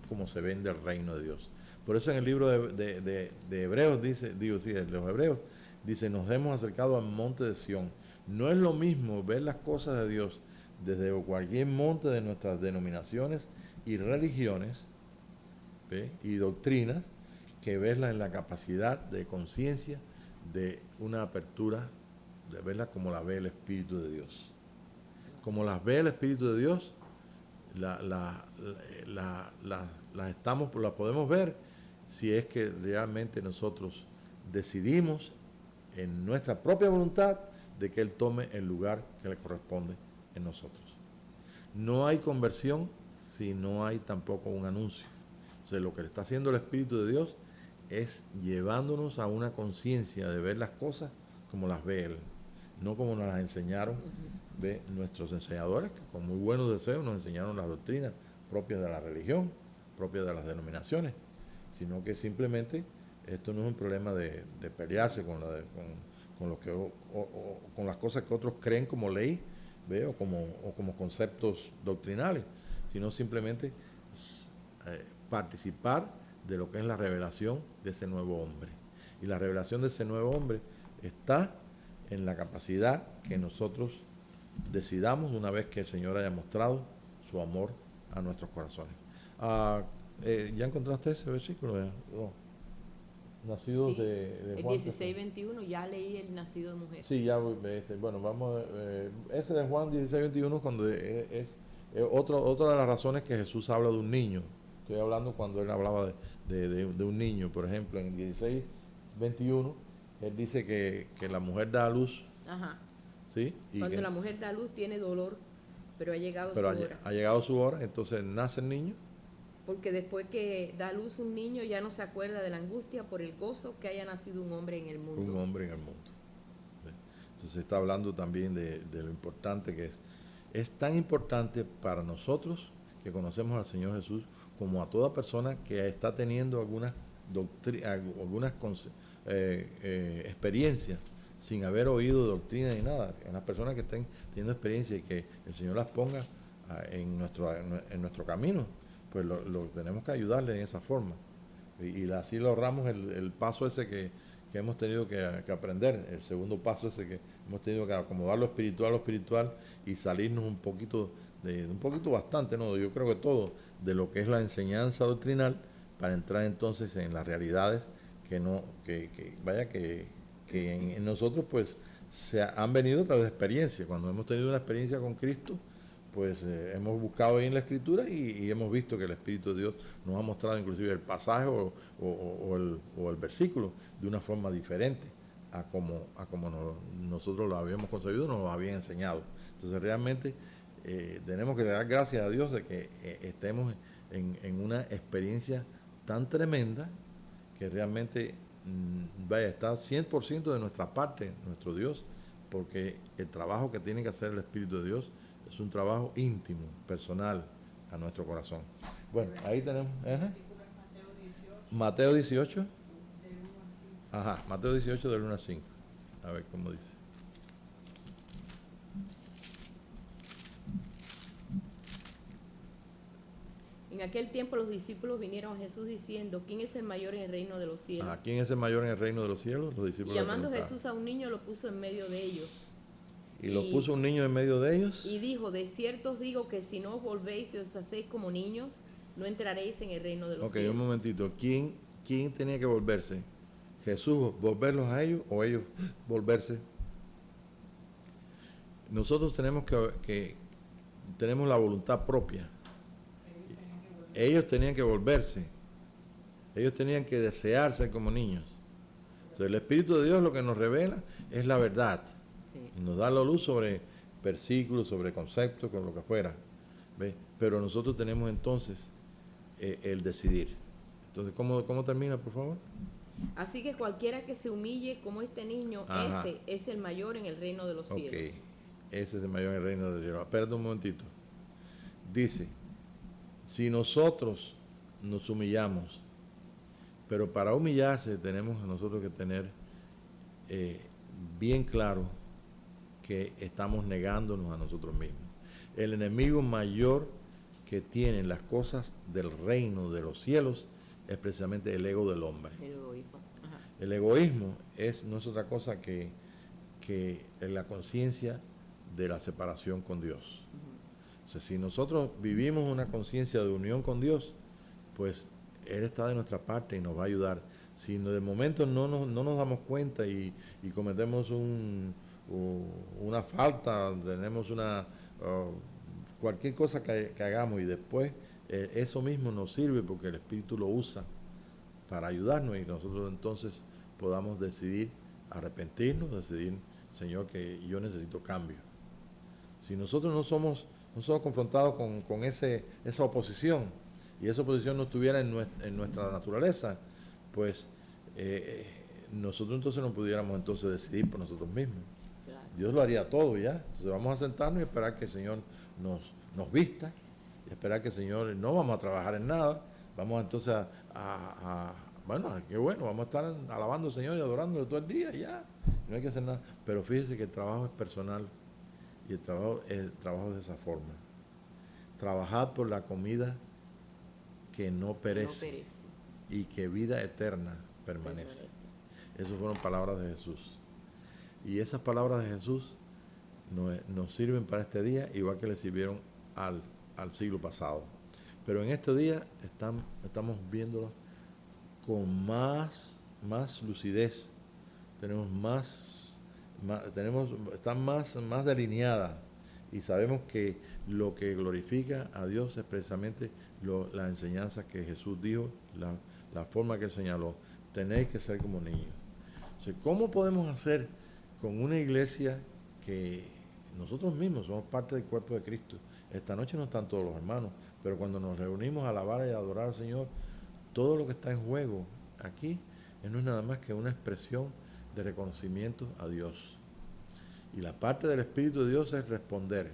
como se ven del reino de Dios. Por eso en el libro de Hebreos de los Hebreos, dice, nos hemos acercado al monte de Sión. No es lo mismo ver las cosas de Dios desde cualquier monte de nuestras denominaciones y religiones, ¿ve? Y doctrinas, que verlas en la capacidad de conciencia de una apertura, de verlas como la ve el Espíritu de Dios. Como las ve el Espíritu de Dios, las podemos ver si es que realmente nosotros decidimos en nuestra propia voluntad de que Él tome el lugar que le corresponde en nosotros. No hay conversión si no hay tampoco un anuncio. Entonces, lo que le está haciendo el Espíritu de Dios es llevándonos a una conciencia de ver las cosas como las ve Él, no como nos las enseñaron nuestros enseñadores, que con muy buenos deseos nos enseñaron las doctrinas propias de la religión, propias de las denominaciones, sino que simplemente esto no es un problema de pelearse con lo que, con las cosas que otros creen como ley, ¿ve? O como conceptos doctrinales, sino simplemente participar de lo que es la revelación de ese nuevo hombre. Y la revelación de ese nuevo hombre está en la capacidad que nosotros decidamos una vez que el Señor haya mostrado su amor a nuestros corazones. ¿Ya encontraste ese versículo? No. Nacidos Sí, de el Juan. 16:21, ya leí el nacido de mujer. Sí, ya, bueno, vamos, ese de Juan 16:21, cuando es otra de las razones que Jesús habla de un niño. Estoy hablando cuando él hablaba de un niño, por ejemplo, en 16:21, él dice que la mujer da a luz, Ajá. ¿sí? Y Cuando que, la mujer da luz tiene dolor, pero ha llegado pero su hora. ha llegado su hora, entonces nace el niño. Porque después que da a luz un niño ya no se acuerda de la angustia por el gozo que haya nacido un hombre en el mundo. Un hombre en el mundo. Entonces está hablando también de lo importante que es. Es tan importante para nosotros que conocemos al Señor Jesús como a toda persona que está teniendo algunas experiencias sin haber oído doctrina ni nada. Las personas que estén teniendo experiencia y que el Señor las ponga en nuestro camino, pues lo tenemos que ayudarle en esa forma. Y así logramos el paso ese que hemos tenido que aprender, el segundo paso ese que hemos tenido que acomodar lo espiritual y salirnos un poquito bastante, no, yo creo que todo, de lo que es la enseñanza doctrinal, para entrar entonces en las realidades que en nosotros pues se han venido a través de experiencia. Cuando hemos tenido una experiencia con Cristo, pues hemos buscado ahí en la Escritura y hemos visto que el Espíritu de Dios nos ha mostrado inclusive el pasaje o el versículo de una forma diferente a como nosotros lo habíamos concebido, nos lo habían enseñado. Entonces realmente tenemos que dar gracias a Dios de que estemos en una experiencia tan tremenda que realmente está 100% de nuestra parte, nuestro Dios, porque el trabajo que tiene que hacer el Espíritu de Dios es un trabajo íntimo, personal, a nuestro corazón. Bueno, ahí tenemos. Mateo 18. Ajá, Mateo 18 del 1 al 5. A ver cómo dice. En aquel tiempo los discípulos vinieron a Jesús diciendo, ¿quién es el mayor en el reino de los cielos? Ajá, ¿quién es el mayor en el reino de los cielos? Los discípulos Y llamando le preguntaron. Jesús a un niño lo puso en medio de ellos. Y lo puso un niño en medio de ellos. Y dijo, de cierto os digo que si no os volvéis y os hacéis como niños, no entraréis en el reino de los cielos. Ok, un momentito. ¿Quién tenía que volverse? ¿Jesús volverlos a ellos o ellos volverse? Nosotros tenemos que tenemos la voluntad propia. Ellos tenían que volverse. Ellos tenían que desear ser como niños. Entonces, el Espíritu de Dios lo que nos revela es la verdad. Y nos da la luz sobre versículos, sobre conceptos, con lo que fuera. ¿Ve? Pero nosotros tenemos entonces el decidir. Entonces, ¿cómo termina, por favor? Así que cualquiera que se humille como este niño, Ajá. ese es el mayor en el reino de los cielos. Ok, ese es el mayor en el reino de Dios. Espérate un momentito. Dice, si nosotros nos humillamos, pero para humillarse tenemos nosotros que tener bien claro que estamos negándonos a nosotros mismos. El enemigo mayor que tienen las cosas del reino de los cielos es precisamente el ego del hombre. El egoísmo. Ajá. El egoísmo no es otra cosa que la conciencia de la separación con Dios. O sea, si nosotros vivimos una conciencia de unión con Dios, pues Él está de nuestra parte y nos va a ayudar. Si de momento no nos damos cuenta y cometemos una falta, tenemos cualquier cosa que hagamos y después eso mismo nos sirve porque el Espíritu lo usa para ayudarnos y nosotros entonces podamos decidir arrepentirnos, decidir, Señor, que yo necesito cambio. Si nosotros no somos confrontados con esa oposición, y esa oposición no estuviera en nuestra naturaleza, pues nosotros entonces no pudiéramos entonces decidir por nosotros mismos. Claro. Dios lo haría todo ya. Entonces vamos a sentarnos y esperar que el Señor nos vista, y esperar que el Señor, no vamos a trabajar en nada, vamos entonces bueno, qué bueno, vamos a estar alabando al Señor y adorándolo todo el día, ya, no hay que hacer nada. Pero fíjese que el trabajo es personal, y el trabajo es de esa forma. Trabajad por la comida que no perece, No perece. y que vida eterna permanece. Esas fueron palabras de Jesús. Y esas palabras de Jesús nos sirven para este día, igual que le sirvieron al siglo pasado. Pero en este día estamos viéndolo con más lucidez. Están más delineadas, y sabemos que lo que glorifica a Dios es precisamente las enseñanzas que Jesús dijo, la forma que él señaló. Tenéis que ser como niños. O sea, ¿cómo podemos hacer con una iglesia que nosotros mismos somos parte del cuerpo de Cristo? Esta noche no están todos los hermanos, pero cuando nos reunimos a alabar y a adorar al Señor, todo lo que está en juego aquí no es nada más que una expresión de reconocimiento a Dios. Y la parte del Espíritu de Dios es responder.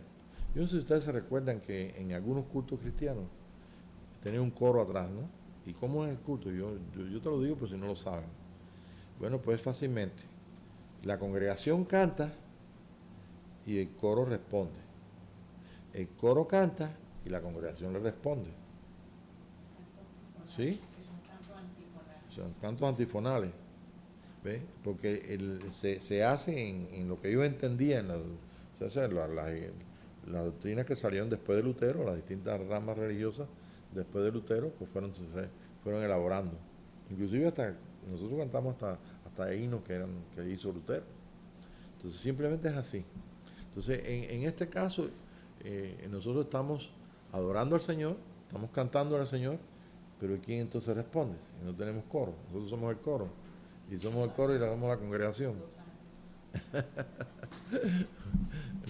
Yo no sé si ustedes se recuerdan que en algunos cultos cristianos tenía un coro atrás, ¿no? ¿Y cómo es el culto? Yo te lo digo por si no lo saben. Bueno, pues fácilmente. La congregación canta y el coro responde. El coro canta y la congregación le responde. ¿Sí? Son cantos antifonales. ¿Ve? Porque se hace en lo que yo entendía, en las doctrinas que salieron después de Lutero, las distintas ramas religiosas después de Lutero, pues fueron elaborando. Inclusive nosotros cantamos hasta himnos que hizo Lutero. Entonces simplemente es así. Entonces en este caso nosotros estamos adorando al Señor, estamos cantando al Señor, pero ¿quién entonces responde? Si no tenemos coro, nosotros somos el coro. Y somos el coro y le damos la congregación.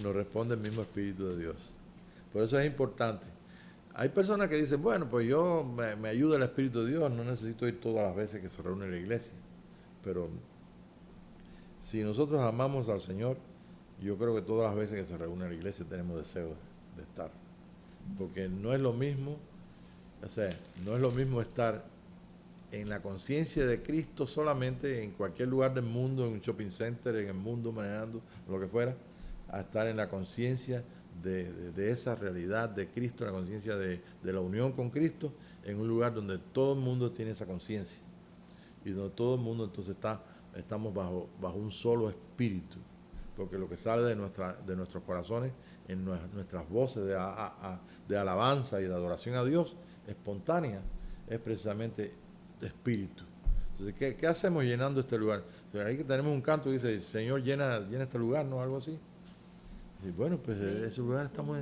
Nos responde el mismo Espíritu de Dios. Por eso es importante. Hay personas que dicen, bueno, pues yo me ayuda el Espíritu de Dios, no necesito ir todas las veces que se reúne la iglesia. Pero si nosotros amamos al Señor, yo creo que todas las veces que se reúne la iglesia tenemos deseo de estar. Porque no es lo mismo, no es lo mismo estar en la conciencia de Cristo solamente en cualquier lugar del mundo, en un shopping center, en el mundo, manejando, lo que fuera, a estar en la conciencia de esa realidad de Cristo, la conciencia de la unión con Cristo, en un lugar donde todo el mundo tiene esa conciencia, y donde todo el mundo entonces estamos bajo un solo espíritu, porque lo que sale de nuestros corazones, en nuestras voces de alabanza y de adoración a Dios, espontánea, es precisamente espíritu. Entonces, ¿qué hacemos llenando este lugar? O sea, ahí que tenemos un canto que dice, Señor, llena este lugar, ¿no? Algo así. Y bueno, pues ese lugar estamos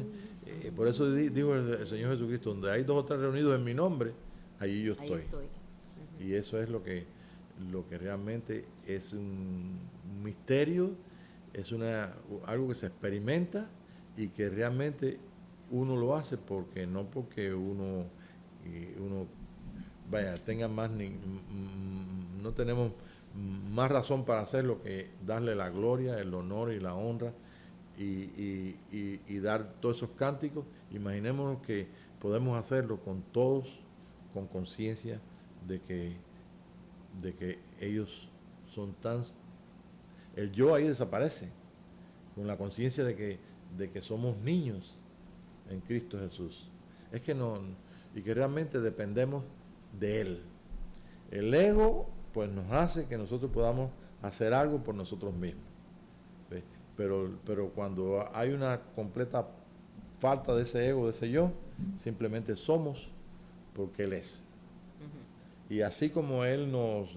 por eso dijo el Señor Jesucristo, donde hay 2 o 3 reunidos en mi nombre, allí yo estoy. Y eso es lo que realmente es un misterio, es algo que se experimenta, y que realmente uno lo hace porque uno tenga más, no tenemos más razón para hacerlo que darle la gloria, el honor y la honra, y dar todos esos cánticos. Imaginémonos que podemos hacerlo con todos, con conciencia de que ellos son el yo ahí desaparece, con la conciencia de que somos niños en Cristo Jesús. Es que y que realmente dependemos de Él. El ego pues nos hace que nosotros podamos hacer algo por nosotros mismos. ¿Ve? Pero cuando hay una completa falta de ese ego, de ese yo, simplemente somos porque Él es. Y así como Él nos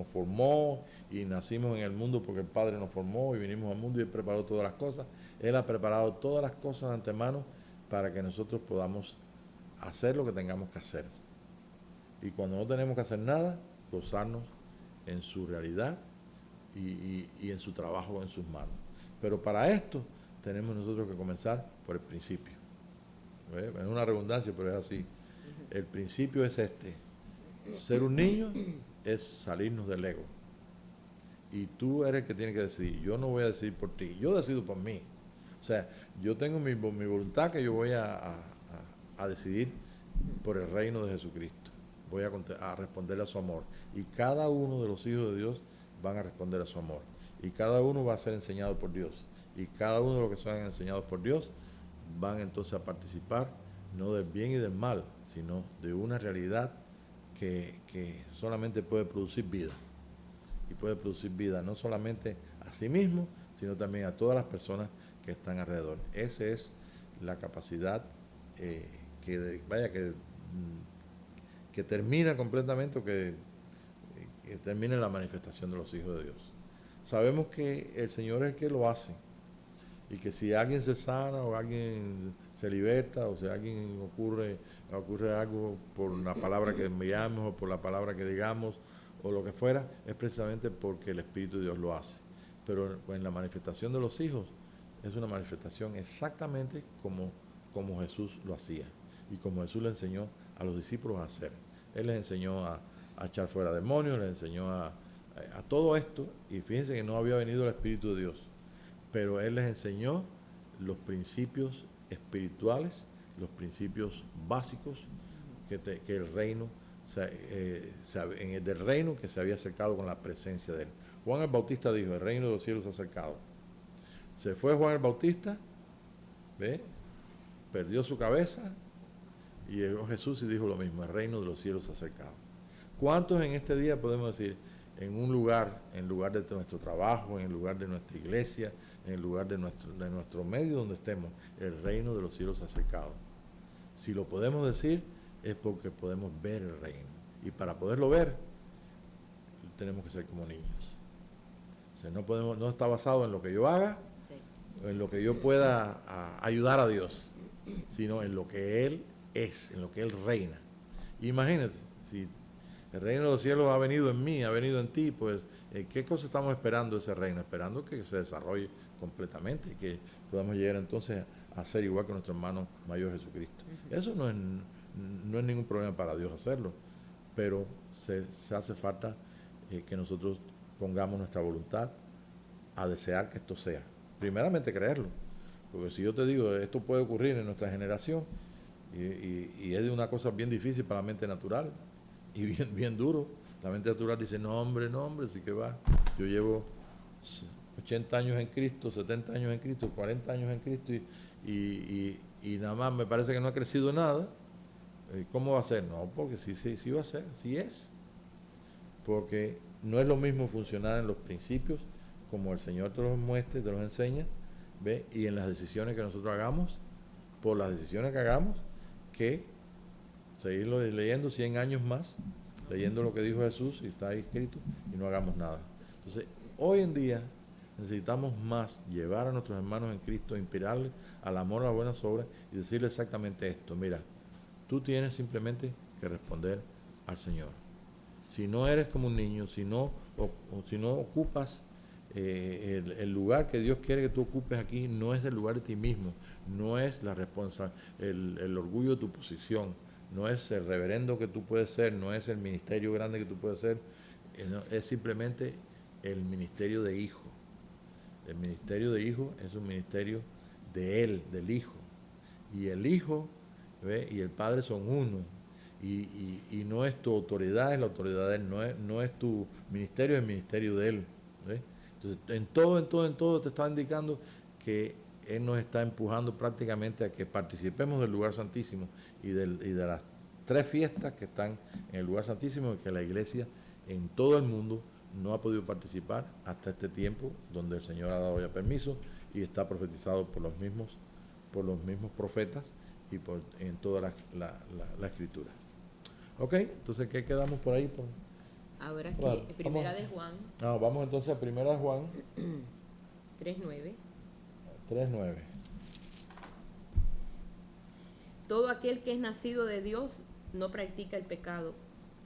formó y nacimos en el mundo porque el Padre nos formó y vinimos al mundo y Él preparó todas las cosas, Él ha preparado todas las cosas de antemano para que nosotros podamos hacer lo que tengamos que hacer. Y cuando no tenemos que hacer nada, gozarnos en su realidad, y en su trabajo en sus manos. Pero para esto tenemos nosotros que comenzar por el principio. Es una redundancia, pero es así. El principio es este. Ser un niño es salirnos del ego. Y tú eres el que tiene que decidir. Yo no voy a decidir por ti, yo decido por mí. O sea, yo tengo mi voluntad que yo voy a decidir por el reino de Jesucristo. Voy a responderle a su amor. Y cada uno de los hijos de Dios van a responder a su amor. Y cada uno va a ser enseñado por Dios. Y cada uno de los que sean enseñados por Dios van entonces a participar no del bien y del mal, sino de una realidad que solamente puede producir vida. Y puede producir vida no solamente a sí mismo, sino también a todas las personas que están alrededor. Esa es la capacidad que termina completamente o que termina en la manifestación de los hijos de Dios. Sabemos que el Señor es el que lo hace y que si alguien se sana o alguien se liberta o si a alguien ocurre algo por la palabra que enviamos o por la palabra que digamos o lo que fuera, es precisamente porque el Espíritu de Dios lo hace. Pero en la manifestación de los hijos es una manifestación exactamente como Jesús lo hacía y como Jesús le enseñó a los discípulos a hacer. Él les enseñó a echar fuera demonios, les enseñó a todo esto, y fíjense que no había venido el Espíritu de Dios, pero Él les enseñó los principios espirituales, los principios básicos que el reino, del reino que se había acercado con la presencia de Él. Juan el Bautista dijo, el reino de los cielos se ha acercado. Se fue Juan el Bautista, ¿ve? Perdió su cabeza, y llegó Jesús y dijo lo mismo, el reino de los cielos se ha acercado. ¿Cuántos en este día podemos decir, en lugar de nuestro trabajo, en el lugar de nuestra iglesia, en el lugar de nuestro medio donde estemos, el reino de los cielos se ha acercado? Si lo podemos decir, es porque podemos ver el reino. Y para poderlo ver, tenemos que ser como niños. O sea, no está basado en lo que yo haga, sí, en lo que yo pueda ayudar a Dios, sino en lo que Él es, en lo que Él reina. Imagínate, si el reino de los cielos ha venido en mí, ha venido en ti, pues, ¿qué cosa estamos esperando de ese reino? Esperando que se desarrolle completamente y que podamos llegar entonces a ser igual que nuestro hermano mayor Jesucristo. Eso no es ningún problema para Dios hacerlo, pero se hace falta que nosotros pongamos nuestra voluntad a desear que esto sea. Primeramente creerlo, porque si yo te digo, esto puede ocurrir en nuestra generación, y es de una cosa bien difícil para la mente natural, y bien duro. La mente natural dice, no hombre, sí que va. Yo llevo 80 años en Cristo, 70 años en Cristo, 40 años en Cristo y nada más me parece que no ha crecido nada. ¿Cómo va a ser? No, porque sí va a ser, sí es. Porque no es lo mismo funcionar en los principios, como el Señor te los muestra, te los enseña, ¿ve? Y en las decisiones que nosotros hagamos, por las decisiones que hagamos, que seguirlo leyendo 100 años más, leyendo lo que dijo Jesús y está ahí escrito, y no hagamos nada. Entonces, hoy en día necesitamos más llevar a nuestros hermanos en Cristo, inspirarles al amor, a las buenas obras y decirles exactamente esto. Mira, tú tienes simplemente que responder al Señor. Si no eres como un niño, si no ocupas el lugar que Dios quiere que tú ocupes aquí, no es el lugar de ti mismo, no es la el orgullo de tu posición, no es el reverendo que tú puedes ser, no es el ministerio grande que tú puedes ser, es simplemente el ministerio de hijo. El ministerio de hijo es un ministerio de Él, del Hijo. Y el Hijo, ¿ve? Y el Padre son uno. Y no es tu autoridad, es la autoridad de Él. No es tu ministerio, es el ministerio de Él. ¿Ve? Entonces, en todo te está indicando que Él nos está empujando prácticamente a que participemos del lugar santísimo y de las 3 fiestas que están en el lugar santísimo, y que la iglesia en todo el mundo no ha podido participar hasta este tiempo, donde el Señor ha dado ya permiso y está profetizado por los mismos profetas y en toda la escritura. Ok, entonces, ¿qué quedamos por ahí? Ahora que primera de Juan. Vamos entonces a primera de Juan 3:9. 3:9. Todo aquel que es nacido de Dios no practica el pecado,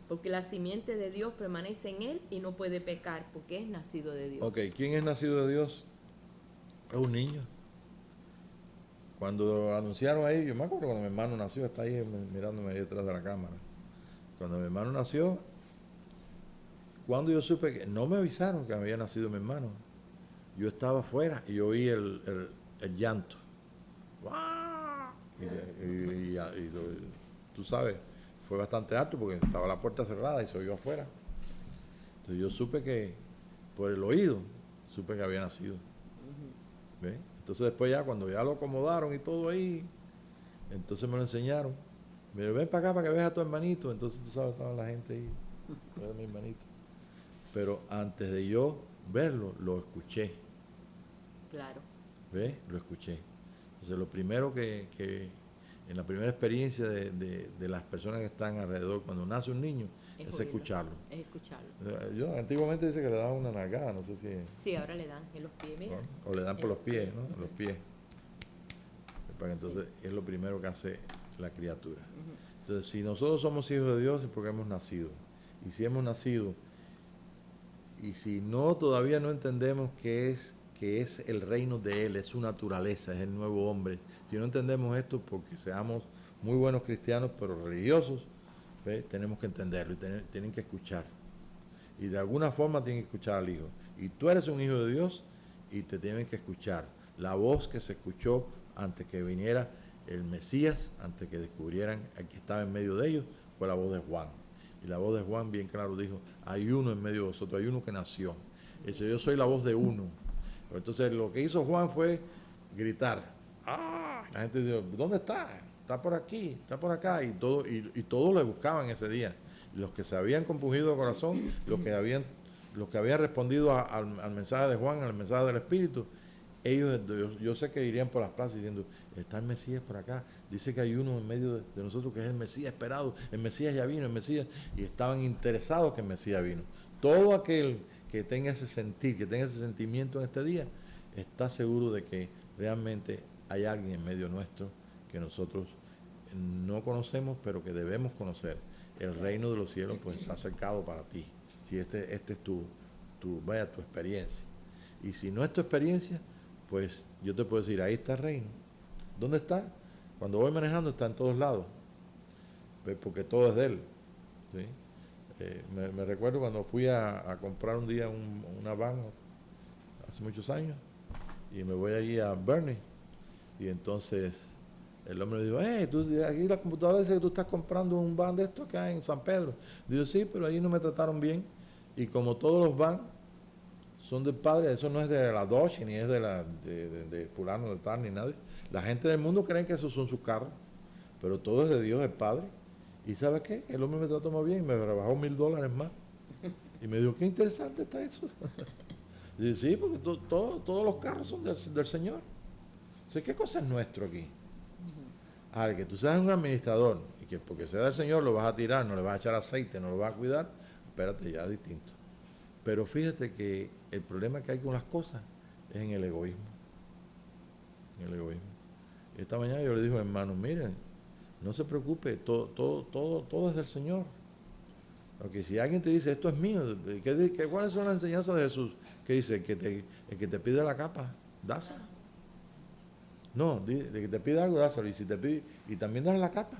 porque la simiente de Dios permanece en él y no puede pecar porque es nacido de Dios. Ok, ¿quién es nacido de Dios? Es un niño. Cuando anunciaron ahí, yo me acuerdo cuando mi hermano nació, está ahí mirándome ahí detrás de la cámara. Cuando mi hermano nació, cuando yo supe que no me avisaron que había nacido mi hermano, yo estaba afuera y yo oí el llanto. ¡Guau! Tú sabes, fue bastante alto porque estaba la puerta cerrada y se oyó afuera. Entonces yo supe que, por el oído, supe que había nacido. ¿Ves? Entonces después ya, cuando ya lo acomodaron y todo ahí, entonces me lo enseñaron. Me dijo, ven para acá para que veas a tu hermanito. Entonces tú sabes, estaba la gente ahí, era mi hermanito. Pero antes de yo verlo, lo escuché. Claro. ¿Ves? Lo escuché. Entonces lo primero que en la primera experiencia de las personas que están alrededor cuando nace un niño es oírlo, escucharlo. Es escucharlo. Yo antiguamente dice que le daban una nalgada, no sé si... Sí, ahora le dan en los pies, mira. O le dan por En los pies, ¿no? Ujú. Los pies. Para que entonces es lo primero que hace la criatura. Ujú. Entonces, si nosotros somos hijos de Dios es porque hemos nacido. Y si hemos nacido, y si no todavía no entendemos que es el reino de Él, es su naturaleza, es el nuevo hombre. Si no entendemos esto porque seamos muy buenos cristianos, pero religiosos, ¿ves? Tenemos que entenderlo y tienen que escuchar. Y de alguna forma tienen que escuchar al Hijo. Y tú eres un hijo de Dios y te tienen que escuchar. La voz que se escuchó antes que viniera el Mesías, antes que descubrieran al que estaba en medio de ellos, fue la voz de Juan. Y la voz de Juan bien claro dijo, hay uno en medio de vosotros, hay uno que nació. Dice, yo soy la voz de uno. Entonces lo que hizo Juan fue gritar. ¡Ah! La gente dijo, ¿dónde está? Está por aquí, está por acá. Y todos le buscaban ese día. Los que se habían compungido de corazón, los que habían respondido al mensaje de Juan, al mensaje del Espíritu, ellos, yo sé que irían por las plazas diciendo, está el Mesías por acá, dice que hay uno en medio de nosotros que es el Mesías esperado, el Mesías ya vino, el Mesías, y estaban interesados que el Mesías vino. Todo aquel que tenga ese sentir, que tenga ese sentimiento en este día, está seguro de que realmente hay alguien en medio nuestro que nosotros no conocemos, pero que debemos conocer. El reino de los cielos pues se ha acercado para ti. Si este es tu experiencia. Y si no es tu experiencia, pues yo te puedo decir, ahí está el reino. ¿Dónde está? Cuando voy manejando está en todos lados, porque todo es de él. ¿Sí? Me recuerdo cuando fui a comprar un día una van hace muchos años y me voy allí a Bernie y entonces el hombre me dijo, aquí la computadora dice que tú estás comprando un van de estos acá en San Pedro. Digo, sí, pero ahí no me trataron bien y como todos los van son del Padre, eso no es de la Dodge ni es de fulano de tal ni nadie. La gente del mundo cree que esos son sus carros, pero todo es de Dios, el Padre. ¿Y sabes qué? El hombre me trató más bien, me rebajó $1,000 más. Y me dijo, qué interesante está eso. Y dice, sí, porque todos los carros son del Señor. O sea, ¿qué cosa es nuestro aquí? Ahora, que tú seas un administrador y que porque sea del Señor lo vas a tirar, no le vas a echar aceite, no lo vas a cuidar, espérate, ya es distinto. Pero fíjate que el problema que hay con las cosas es en el egoísmo. En el egoísmo. Esta mañana yo le dije, hermano, miren, no se preocupe, todo es del Señor. Porque si alguien te dice, esto es mío, ¿cuáles son las enseñanzas de Jesús? ¿Qué dice? El que te pide la capa, dásela. No, de que te pide algo, dáselo. Y si te pide, y también dale la capa.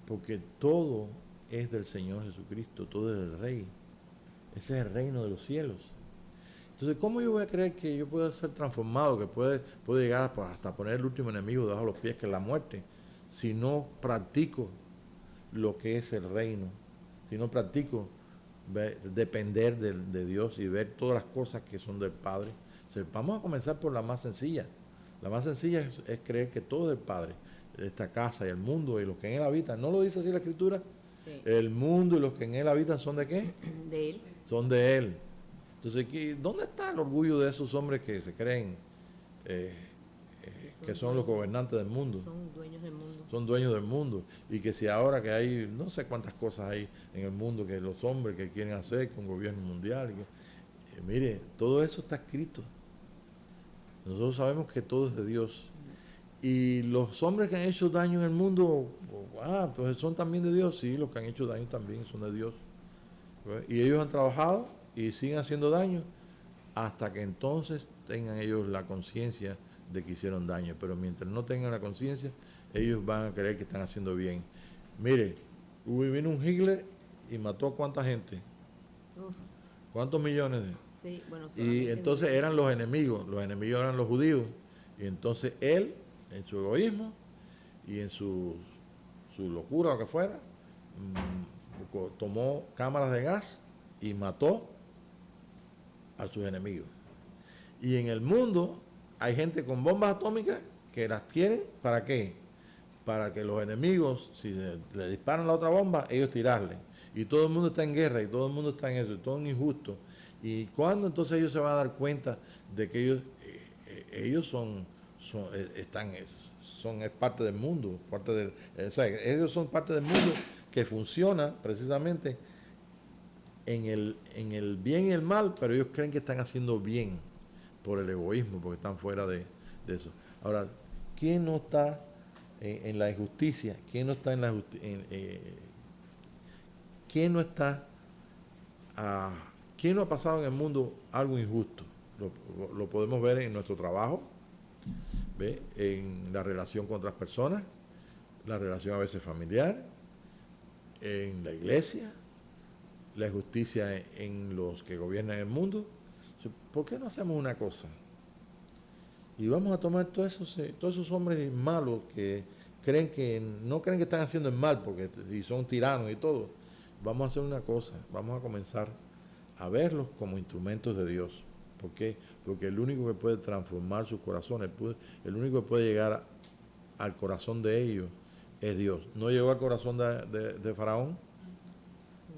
Porque todo es del Señor Jesucristo, todo es del Rey. Ese es el reino de los cielos. Entonces, ¿cómo yo voy a creer que yo pueda ser transformado, que puedo llegar hasta poner el último enemigo debajo de los pies, que es la muerte, si no practico lo que es el reino, si no practico depender de Dios y ver todas las cosas que son del Padre? Entonces, vamos a comenzar por la más sencilla. La más sencilla es creer que todo es del Padre, esta casa y el mundo y los que en él habitan. ¿No lo dice así la Escritura? Sí. El mundo y los que en él habitan son de qué? De él. Son de él. Entonces, ¿dónde está el orgullo de esos hombres que se creen que son los gobernantes del mundo? Son dueños del mundo. Son dueños del mundo. Y que si ahora que hay, no sé cuántas cosas hay en el mundo que los hombres que quieren hacer con gobierno mundial. Mire, todo eso está escrito. Nosotros sabemos que todo es de Dios. Y los hombres que han hecho daño en el mundo, pues son también de Dios. Sí, los que han hecho daño también son de Dios. ¿Ves? Y ellos han trabajado y siguen haciendo daño hasta que entonces tengan ellos la conciencia de que hicieron daño. Pero mientras no tengan la conciencia, ellos van a creer que están haciendo bien. Mire, vino un Hitler y mató a cuánta gente, Uf, cuántos millones sí, bueno, y solamente entonces judíos. eran los enemigos eran los judíos. Y entonces él, en su egoísmo y en su locura, lo que fuera, tomó cámaras de gas y mató a sus enemigos. Y en el mundo hay gente con bombas atómicas que las quieren, ¿para qué? Para que los enemigos, si le disparan la otra bomba, ellos tirarle. Y todo el mundo está en guerra, y todo el mundo está en eso, y todo es injusto. ¿Y cuándo entonces ellos se van a dar cuenta de que ellos es parte del mundo, o sea, ellos son parte del mundo que funciona precisamente en el bien y el mal, pero ellos creen que están haciendo bien por el egoísmo, porque están fuera de eso. Ahora, ¿quién no está en la injusticia? ¿Quién no está en la justicia? ¿Quién no está, ah, quién no ha pasado en el mundo algo injusto? Lo podemos ver en nuestro trabajo, ¿ve? En la relación con otras personas, la relación a veces familiar, en la iglesia, la injusticia en los que gobiernan el mundo. ¿Por qué no hacemos una cosa? Y vamos a tomar todos esos hombres malos que no creen que están haciendo el mal porque y son tiranos y todo. Vamos a hacer una cosa, vamos a comenzar a verlos como instrumentos de Dios. ¿Por qué? Porque el único que puede transformar sus corazones, el único que puede llegar al corazón de ellos es Dios. No llegó al corazón de Faraón.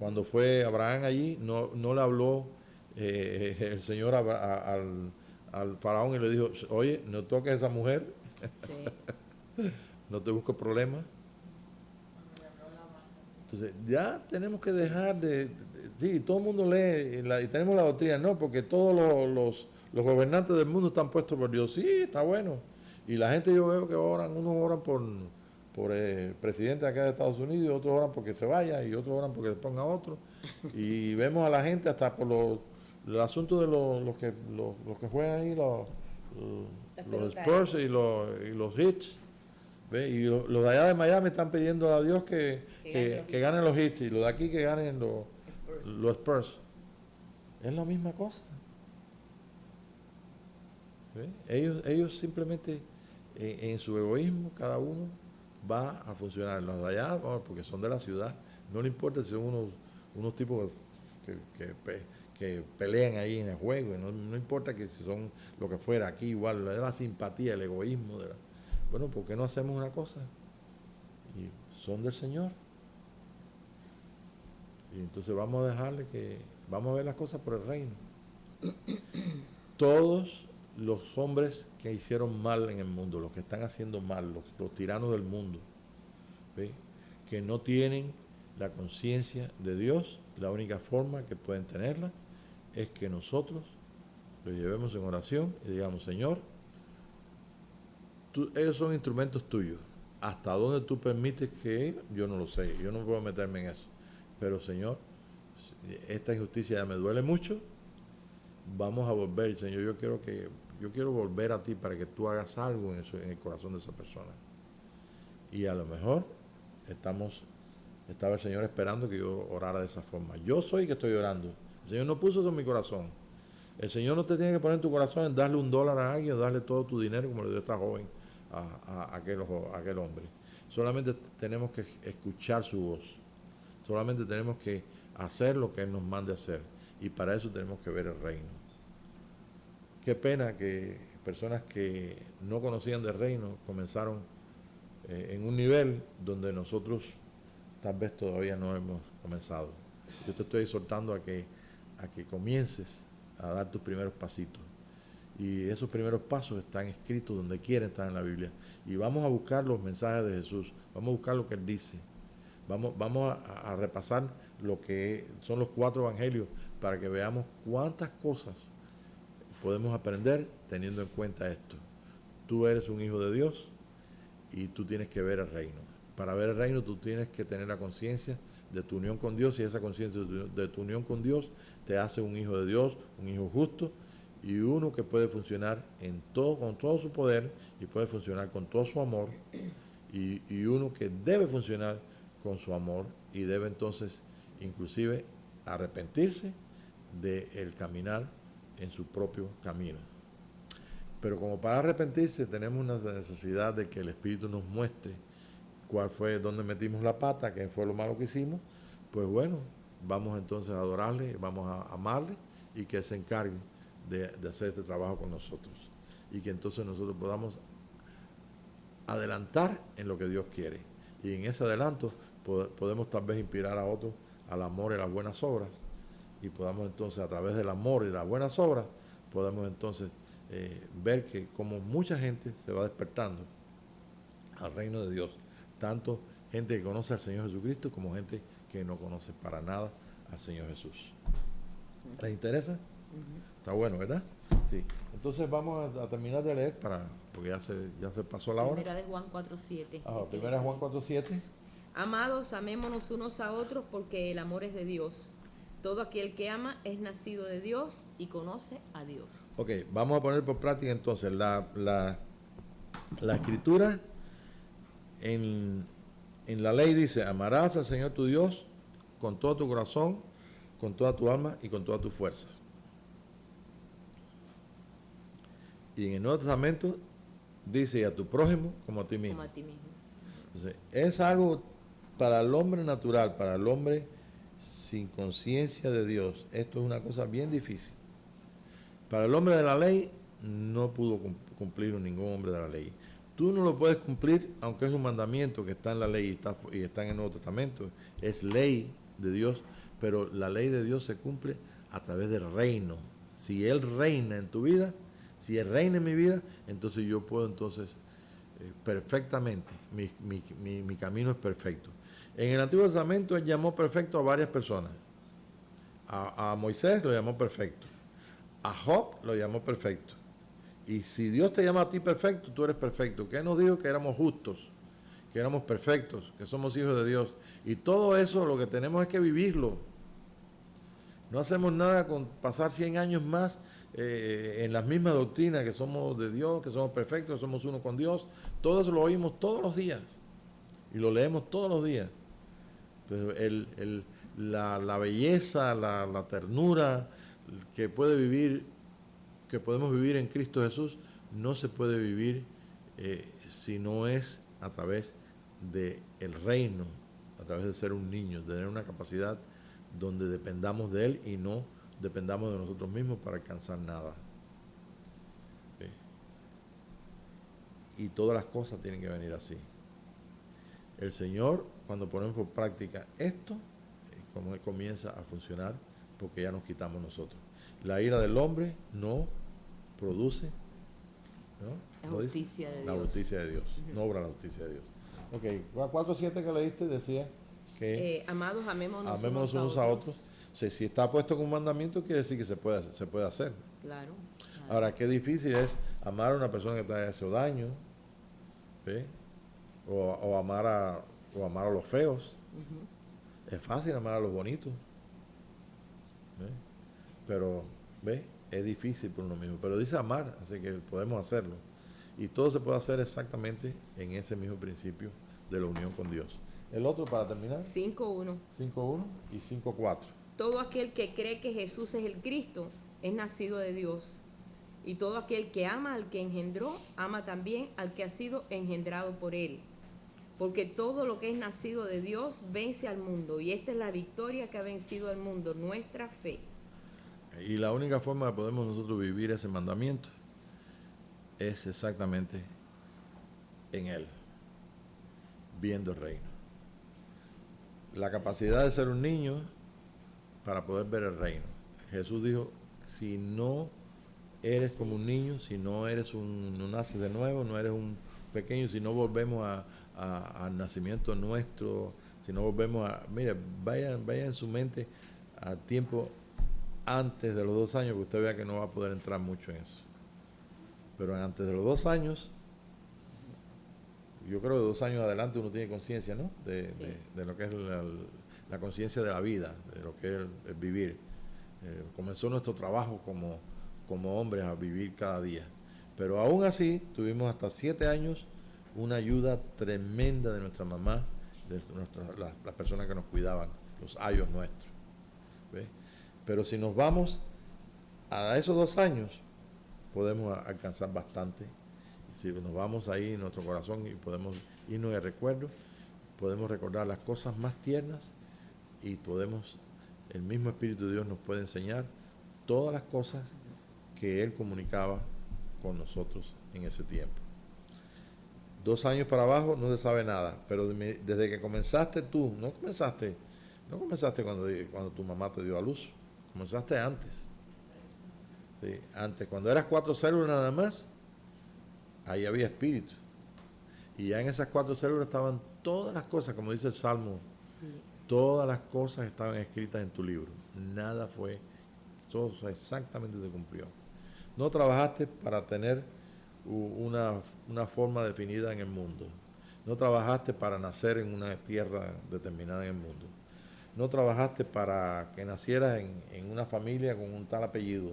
Cuando fue Abraham allí, no le habló el Señor al Faraón y le dijo, oye, no toques a esa mujer, Sí. no te busques problemas. Entonces, ya tenemos que dejar sí, todo el mundo lee y tenemos la doctrina, no, porque todos los gobernantes del mundo están puestos por Dios. Sí, está bueno. Y la gente yo veo que unos oran por el presidente acá de Estados Unidos, otros oran porque se vaya y otros oran porque se ponga otro. Y vemos a la gente hasta por el asunto de los que juegan ahí, los Spurs y los Hits. ¿Ve? Y los de allá de Miami están pidiendo a Dios que ganen los Hits y los de aquí que ganen los Spurs. Es la misma cosa. ¿Ve? Ellos simplemente en su egoísmo, cada uno va a funcionar. Los de allá, porque son de la ciudad, no le importa si son unos tipos que pelean ahí en el juego, no importa que si son lo que fuera, aquí igual, la simpatía, el egoísmo bueno, ¿por qué no hacemos una cosa? Y son del Señor. Y entonces vamos a ver las cosas por el reino. Todos los hombres que hicieron mal en el mundo, los que están haciendo mal, los tiranos del mundo, ¿ve? Que no tienen la conciencia de Dios, la única forma que pueden tenerla es que nosotros los llevemos en oración y digamos, Señor, ellos son instrumentos tuyos. ¿Hasta dónde tú permites que ellos? Yo no lo sé, yo no puedo meterme en eso. Pero Señor, esta injusticia ya me duele mucho. Vamos a volver, Señor, yo quiero volver a ti para que tú hagas algo en el corazón de esa persona. Y a lo mejor estaba el Señor esperando que yo orara de esa forma. Yo soy que estoy orando. El Señor no puso eso en mi corazón. El Señor no te tiene que poner en tu corazón en darle $1 a alguien o darle todo tu dinero como le dio esta joven a aquel hombre. Solamente tenemos que escuchar su voz. Solamente tenemos que hacer lo que Él nos mande hacer. Y para eso tenemos que ver el reino. Qué pena que personas que no conocían del reino comenzaron en un nivel donde nosotros tal vez todavía no hemos comenzado. Yo te estoy exhortando a que comiences a dar tus primeros pasitos. Y esos primeros pasos están escritos donde quiera, están en la Biblia. Y vamos a buscar los mensajes de Jesús. Vamos a buscar lo que Él dice. Vamos a repasar lo que son los 4 evangelios para que veamos cuántas cosas podemos aprender teniendo en cuenta esto. Tú eres un hijo de Dios, y tú tienes que ver el reino. Para ver el reino tú tienes que tener la conciencia de tu unión con Dios, y esa conciencia de tu unión con Dios te hace un hijo de Dios, un hijo justo, y uno que puede funcionar en todo, con todo su poder, y puede funcionar con todo su amor, y uno que debe funcionar con su amor, y debe entonces inclusive arrepentirse del caminar en su propio camino. Pero como para arrepentirse tenemos una necesidad de que el Espíritu nos muestre cuál fue, dónde metimos la pata, qué fue lo malo que hicimos. Pues bueno, vamos entonces a adorarle, vamos a amarle, y que Él se encargue de hacer este trabajo con nosotros, y que entonces nosotros podamos adelantar en lo que Dios quiere, y en ese adelanto podemos tal vez inspirar a otros al amor y a las buenas obras, y podamos entonces a través del amor y de las buenas obras podemos entonces ver que como mucha gente se va despertando al reino de Dios, tanto gente que conoce al Señor Jesucristo como gente que no conoce para nada al Señor Jesús. ¿Les interesa? Está bueno, ¿verdad? Sí. Entonces vamos a terminar de leer porque ya se pasó la hora. Primera de Juan 4:7. Primera de Juan 4:7. Amados, amémonos unos a otros porque el amor es de Dios. Todo aquel que ama es nacido de Dios y conoce a Dios. Ok, vamos a poner por práctica entonces la escritura en la ley dice: amarás al Señor tu Dios con todo tu corazón, con toda tu alma y con toda tu fuerza. Y en el Nuevo Testamento dice: a tu prójimo como a ti mismo. Como a ti mismo. Entonces, es algo para el hombre natural, para el hombre sin conciencia de Dios. Esto es una cosa bien difícil. Para el hombre de la ley no pudo cumplirlo ningún hombre de la ley. Tú no lo puedes cumplir, aunque es un mandamiento que está en la ley y está en el Nuevo Testamento. Es ley de Dios, pero la ley de Dios se cumple a través del reino. Si Él reina en tu vida, si Él reina en mi vida, entonces yo puedo entonces perfectamente, mi camino es perfecto. En el Antiguo Testamento Él llamó perfecto a varias personas. A Moisés lo llamó perfecto. A Job lo llamó perfecto. Y si Dios te llama a ti perfecto, tú eres perfecto. ¿Qué nos dijo? Que éramos justos, que éramos perfectos, que somos hijos de Dios. Y todo eso lo que tenemos es que vivirlo. No hacemos nada con pasar 100 años más en las mismas doctrinas, que somos de Dios, que somos perfectos, que somos uno con Dios. Todo eso lo oímos todos los días y lo leemos todos los días. Pero la belleza, la ternura que podemos vivir en Cristo Jesús, no se puede vivir si no es a través del reino, a través de ser un niño, de tener una capacidad donde dependamos de Él y no dependamos de nosotros mismos para alcanzar nada. ¿Sí? Y todas las cosas tienen que venir así. El Señor, cuando ponemos por práctica esto, como Él comienza a funcionar, porque ya nos quitamos nosotros. La ira del hombre no produce, ¿no? La justicia de Dios. La justicia de Dios, no obra la justicia de Dios. Ok, 4:7 que leíste decía que amados, amémonos unos a otros. Si está puesto con un mandamiento, quiere decir que se puede hacer. Claro. Ahora, qué difícil es amar a una persona que te haya hecho daño, ¿sí? o amar a los feos. Es fácil amar a los bonitos, ¿sí? Pero es difícil por uno mismo. Pero dice amar, así que podemos hacerlo. Y todo se puede hacer exactamente en ese mismo principio de la unión con Dios. El otro, para terminar, 5:1. 5:1 y 5:4. Todo aquel que cree que Jesús es el Cristo es nacido de Dios. Y todo aquel que ama al que engendró, ama también al que ha sido engendrado por él. Porque todo lo que es nacido de Dios vence al mundo. Y esta es la victoria que ha vencido al mundo, nuestra fe. Y la única forma de podemos nosotros vivir ese mandamiento es exactamente en Él, viendo el reino. La capacidad de ser un niño para poder ver el reino. Jesús dijo: si no eres como un niño, si no naces de nuevo, no eres un pequeño, si no volvemos al nacimiento nuestro, si no volvemos mire, vaya en su mente al tiempo antes de los 2 años, que usted vea que no va a poder entrar mucho en eso. Pero antes de los 2 años, yo creo que de 2 años adelante uno tiene conciencia, ¿no? Sí. De lo que es la conciencia de la vida, de lo que es el vivir. Comenzó nuestro trabajo como hombres a vivir cada día. Pero aún así tuvimos hasta 7 años una ayuda tremenda de nuestra mamá, de las personas que nos cuidaban, los ayos nuestros. ¿Ves? Pero si nos vamos a esos 2 años, podemos alcanzar bastante. Si nos vamos ahí en nuestro corazón y podemos irnos de recuerdo, podemos recordar las cosas más tiernas y el mismo Espíritu de Dios nos puede enseñar todas las cosas que Él comunicaba con nosotros en ese tiempo. 2 años para abajo no se sabe nada, pero desde que comenzaste tú, no comenzaste cuando tu mamá te dio a luz, comenzaste antes. Sí, antes, cuando eras 4 células nada más, ahí había espíritu. Y ya en esas 4 células estaban todas las cosas, como dice el Salmo, Sí. todas las cosas estaban escritas en tu libro. Nada fue, todo exactamente se cumplió. No trabajaste para tener una forma definida en el mundo. No trabajaste para nacer en una tierra determinada en el mundo. No trabajaste para que nacieras en una familia con un tal apellido,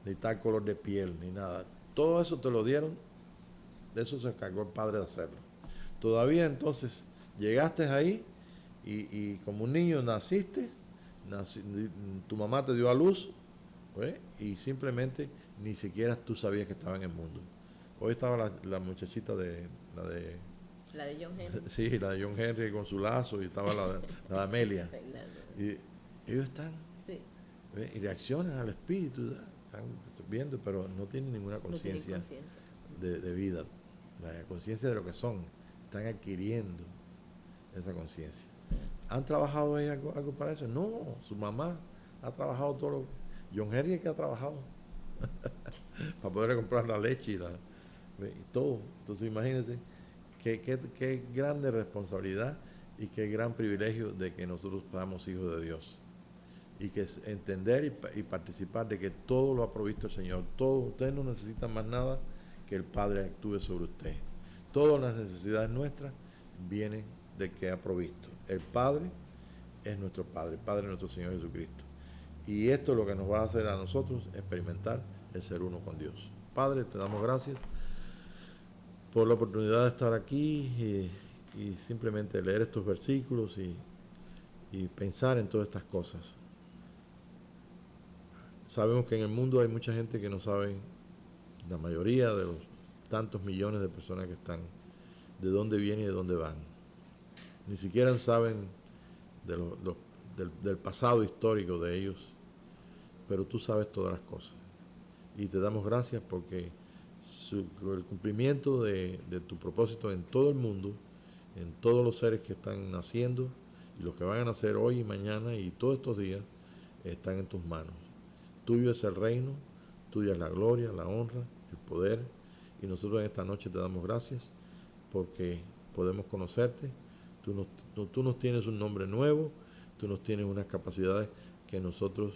ni tal color de piel, ni nada. Todo eso te lo dieron, de eso se encargó el Padre de hacerlo. Todavía entonces llegaste ahí y como un niño naciste, tu mamá te dio a luz, ¿ves? Y simplemente ni siquiera tú sabías que estaba en el mundo. Hoy estaba la muchachita La de John Henry. sí, la de John Henry con su lazo, y estaba la de Amelia. Y ellos están, Sí. ¿ves? Y reaccionan al espíritu, ¿verdad? Están viendo, pero no tienen ninguna No tienen conciencia conciencia. de vida, la conciencia de lo que son. Están adquiriendo esa conciencia. Sí. ¿Han trabajado ellos algo para eso? No, su mamá ha trabajado todo lo que... John Henry es que ha trabajado para poder comprar la leche y todo. Entonces imagínense qué grande responsabilidad y qué gran privilegio de que nosotros seamos hijos de Dios. Y que es entender y participar de que todo lo ha provisto el Señor. Todo, usted no necesita más nada que el Padre actúe sobre usted. Todas las necesidades nuestras vienen de que ha provisto. El Padre es nuestro Padre, el Padre es nuestro Señor Jesucristo. Y esto es lo que nos va a hacer a nosotros experimentar el ser uno con Dios. Padre, te damos gracias por la oportunidad de estar aquí y simplemente leer estos versículos y pensar en todas estas cosas. Sabemos que en el mundo hay mucha gente que no sabe, la mayoría de los tantos millones de personas que están, de dónde vienen y de dónde van. Ni siquiera saben del pasado histórico de ellos, pero tú sabes todas las cosas. Y te damos gracias porque el cumplimiento de tu propósito en todo el mundo, en todos los seres que están naciendo y los que van a nacer hoy y mañana y todos estos días, están en tus manos. Tuyo es el reino, tuya es la gloria, la honra, el poder, y nosotros en esta noche te damos gracias porque podemos conocerte. Tú nos tienes un nombre nuevo, tú nos tienes unas capacidades que nosotros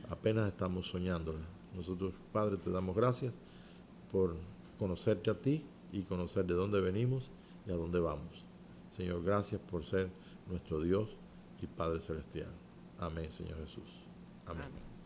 apenas estamos soñándolas. Nosotros, Padre, te damos gracias por conocerte a ti y conocer de dónde venimos y a dónde vamos. Señor, gracias por ser nuestro Dios y Padre Celestial. Amén, Señor Jesús. Amén. Amén.